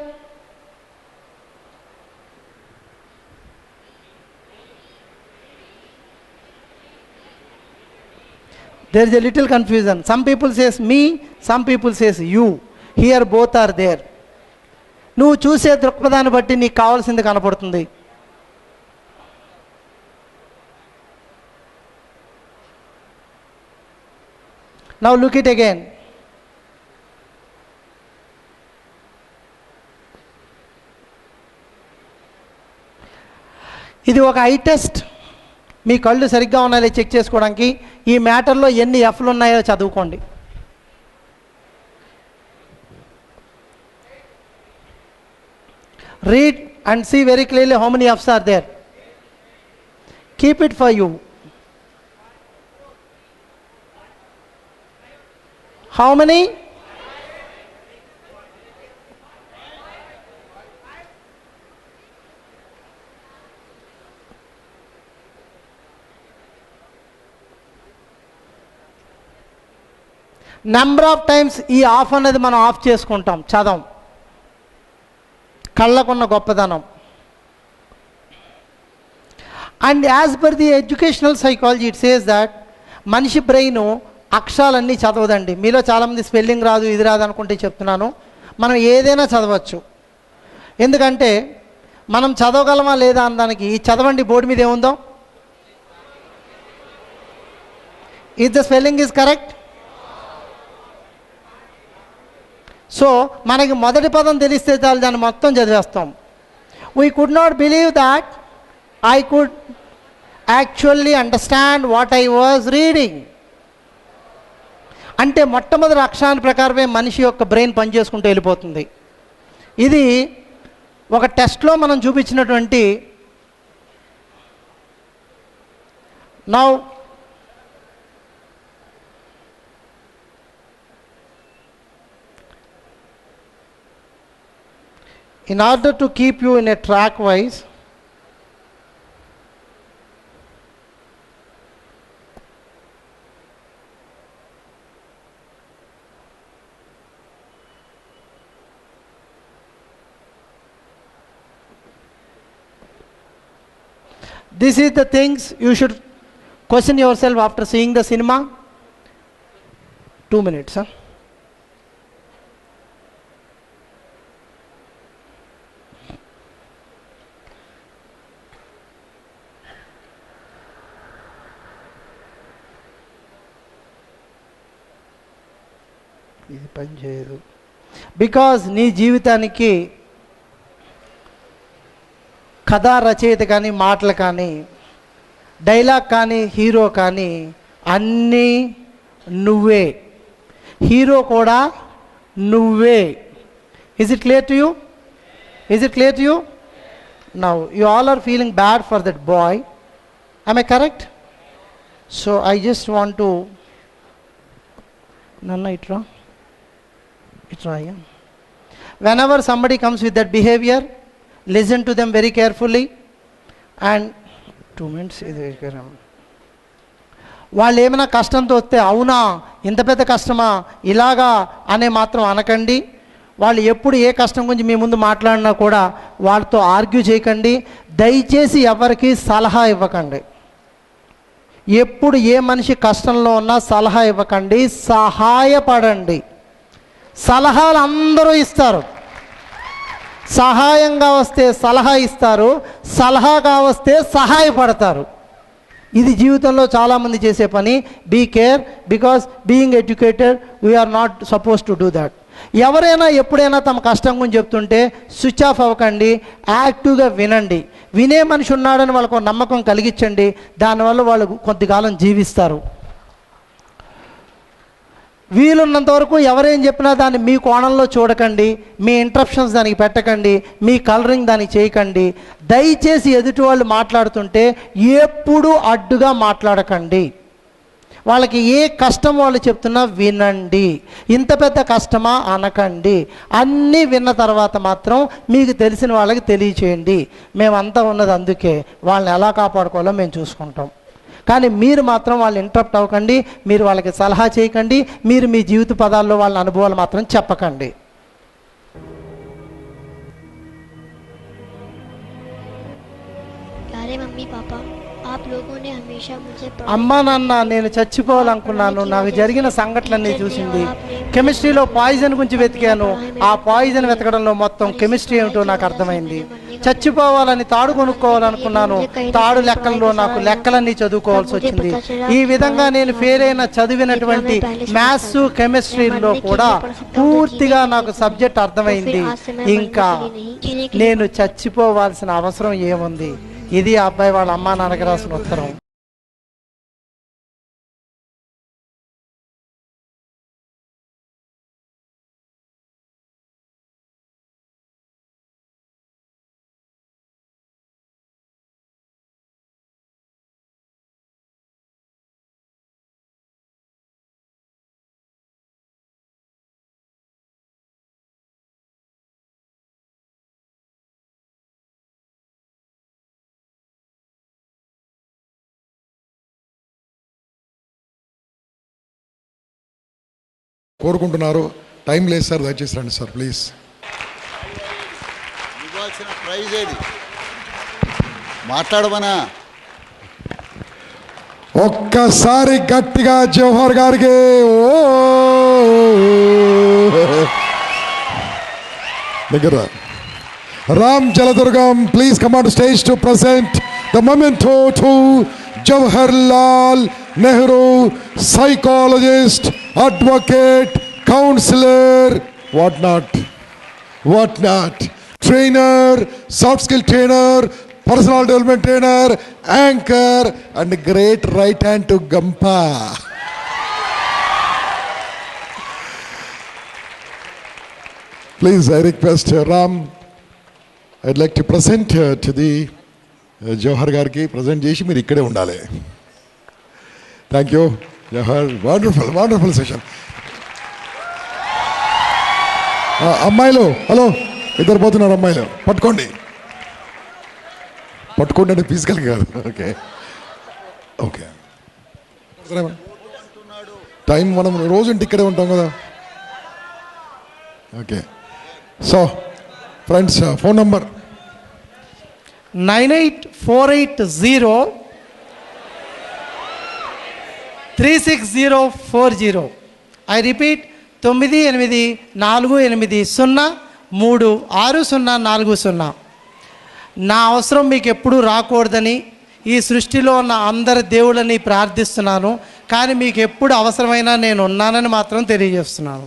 There is a little confusion. Some people says me, some people says you. Here both are there. నువ్వు చూసే దృక్పథాన్ని బట్టి నీకు కావాల్సింది కనపడుతుంది. Now look it again. ఇది ఒక I test. మీ కళ్ళు సరిగ్గా ఉన్నాయో చెక్ చేసుకోవడానికి ఈ మ్యాటర్లో ఎన్ని ఎఫ్లు ఉన్నాయో చదువుకోండి. Read and see very clearly how many Fs are there. Keep it for you. How many? Number of times ఈ ఆఫ్ అనేది మనం ఆఫ్ చేసుకుంటాం, చదవం. కళ్ళకున్న గొప్పదనం. And as per the educational psychology it says that మనిషి బ్రెయిన్ అక్షరాలన్నీ చదవదండి. మీలో చాలామంది స్పెల్లింగ్ రాదు, ఇది రాదు అనుకుంటే చెప్తున్నాను. మనం ఏదైనా చదవచ్చు. ఎందుకంటే మనం చదవగలమా లేదా అనడానికి ఈ చదవండి బోర్డు మీద ఏముందో. If the spelling is correct, so మనకి మొదటి పదం తెలిస్తే చాలు దాన్ని మొత్తం చదివేస్తాం. We could not believe that I could actually understand what I was reading. అంటే మొట్టమొదటి అక్షరాన్ని ప్రకారమే మనిషి యొక్క బ్రెయిన్ పనిచేసుకుంటూ వెళ్ళిపోతుంది. ఇది ఒక టెస్ట్లో మనం చూపించినటువంటి now in order to keep you in a track wise, this is the things you should question yourself after seeing the cinema. 2 minutes, huh? ఇది పని చేయదు. బికాజ్ నీ జీవితానికి కథా రచయిత కానీ, మాటలు కానీ, డైలాగ్ కానీ, హీరో కానీ అన్నీ నువ్వే. హీరో కూడా నువ్వే. Is it clear to you? Is it clear to you? Now you all are feeling bad for that boy. I'm I correct? So I just want to నన్న ఇట్రా. Whenever somebody comes with that behavior, listen to them very carefully and 2 minutes. వాళ్ళు ఏమైనా కష్టంతో వస్తే అవునా ఇంత పెద్ద కష్టమా ఇలాగా అనే మాత్రం అనకండి. వాళ్ళు ఎప్పుడు ఏ కష్టం గురించి మీ ముందు మాట్లాడినా కూడా వాళ్ళతో ఆర్గ్యూ చేయకండి. దయచేసి ఎవరికి సలహా ఇవ్వకండి. ఎప్పుడు ఏ మనిషి కష్టంలో ఉన్నా సలహా ఇవ్వకండి, సహాయపడండి. సలహాలు అందరూ ఇస్తారు. సహాయంగా వస్తే సలహా ఇస్తారు, సలహాగా వస్తే సహాయపడతారు. ఇది జీవితంలో చాలామంది చేసే పని. Be care, because being educated we are not suppose to do that. ఎవరైనా ఎప్పుడైనా తమ కష్టం గురించి చెప్తుంటే స్విచ్ ఆఫ్ అవ్వకండి, యాక్టివ్గా వినండి. వినే మనిషి ఉన్నాడని వాళ్ళకు నమ్మకం కలిగించండి. దానివల్ల వాళ్ళు కొద్దికాలం జీవిస్తారు. వీలున్నంత వరకు ఎవరేం చెప్పినా దాన్ని మీ కోణంలో చూడకండి, మీ ఇంటరప్షన్స్ దానికి పెట్టకండి, మీ కలరింగ్ దానికి చేయకండి. దయచేసి ఎదుటి వాళ్ళు మాట్లాడుతుంటే ఎప్పుడూ అడ్డుగా మాట్లాడకండి. వాళ్ళకి ఏ కష్టం వాళ్ళు చెప్తున్నా వినండి. ఇంత పెద్ద కష్టమా అనకండి. అన్నీ విన్న తర్వాత మాత్రం మీకు తెలిసిన వాళ్ళకి తెలియచేయండి. మేమంతా ఉన్నది అందుకే, వాళ్ళని ఎలా కాపాడుకోవాలో మేము చూసుకుంటాం. కానీ మీరు మాత్రం వాళ్ళు ఇంటరప్ట్ అవ్వకండి, మీరు వాళ్ళకి సలహా చేయకండి, మీరు మీ జీవిత పదాల్లో వాళ్ళ అనుభవాలు మాత్రం చెప్పకండి. मम्मी पापा आप लोगों ने हमेशा मुझे అమ్మా నాన్న నేను చచ్చిపోవాలనుకున్నాను. నాకు జరిగిన సంఘటనలన్నీ చూసింది. కెమిస్ట్రీలో పాయిజన్ గురించి వెతికాను. ఆ పాయిజన్ వెతకడంలో మొత్తం కెమిస్ట్రీ ఏమిటో నాకు అర్థమైంది. చచ్చిపోవాలని తాడు కొనుక్కోవాలనుకున్నాను. తాడు లెక్కల్లో నాకు లెక్కలన్నీ చదువుకోవాల్సి వచ్చింది. ఈ విధంగా నేను ఫెయిల్ అయిన చదివినటువంటి మ్యాథ్స్, కెమిస్ట్రీలో కూడా పూర్తిగా నాకు సబ్జెక్ట్ అర్థమైంది. ఇంకా నేను చచ్చిపోవాల్సిన అవసరం ఏముంది? ఇది ఆ అబ్బాయి వాళ్ళ అమ్మా నాన్నకి రాసిన ఉత్తరం. కోరుకుంటున్నారు. టైం లేదు సార్, దయచేసి రండి సార్ ప్లీజ్. ఇవ్వాల్సిన ప్రైజ్ ఏది మాట్లాడమనా? ఒక్కసారి గట్టిగా జవహర్ గారికి దగ్గర Ram Jaladurgam, please come on stage to present the memento to Jawaharlal Nehru, psychologist, advocate, counselor, whatnot, trainer, soft skill trainer, personal development trainer, anchor, and great right hand to Gampa. Please, I request Ram. I'd like to present to the Jawahar గారికి present చేసి మీరు ఇక్కడే ఉండాలి. Thank you Jawahar, wonderful session. అమ్మాయిలు, hello, ఇద్దరు పోతున్నారు అమ్మాయిలు, పట్టుకోండి అంటే ఫిజికల్ కాదు. ఓకే టైం మనం రోజు ఇంటి ఇక్కడే ఉంటాం కదా. Okay, so friends, phone number 9848036040. I repeat, 9848036040. నా అవసరం మీకు ఎప్పుడూ రాకూడదని ఈ సృష్టిలో ఉన్న అందరి దేవుళ్ళని ప్రార్థిస్తున్నాను, కానీ మీకు ఎప్పుడు అవసరమైనా నేను ఉన్నానని మాత్రం తెలియజేస్తున్నాను.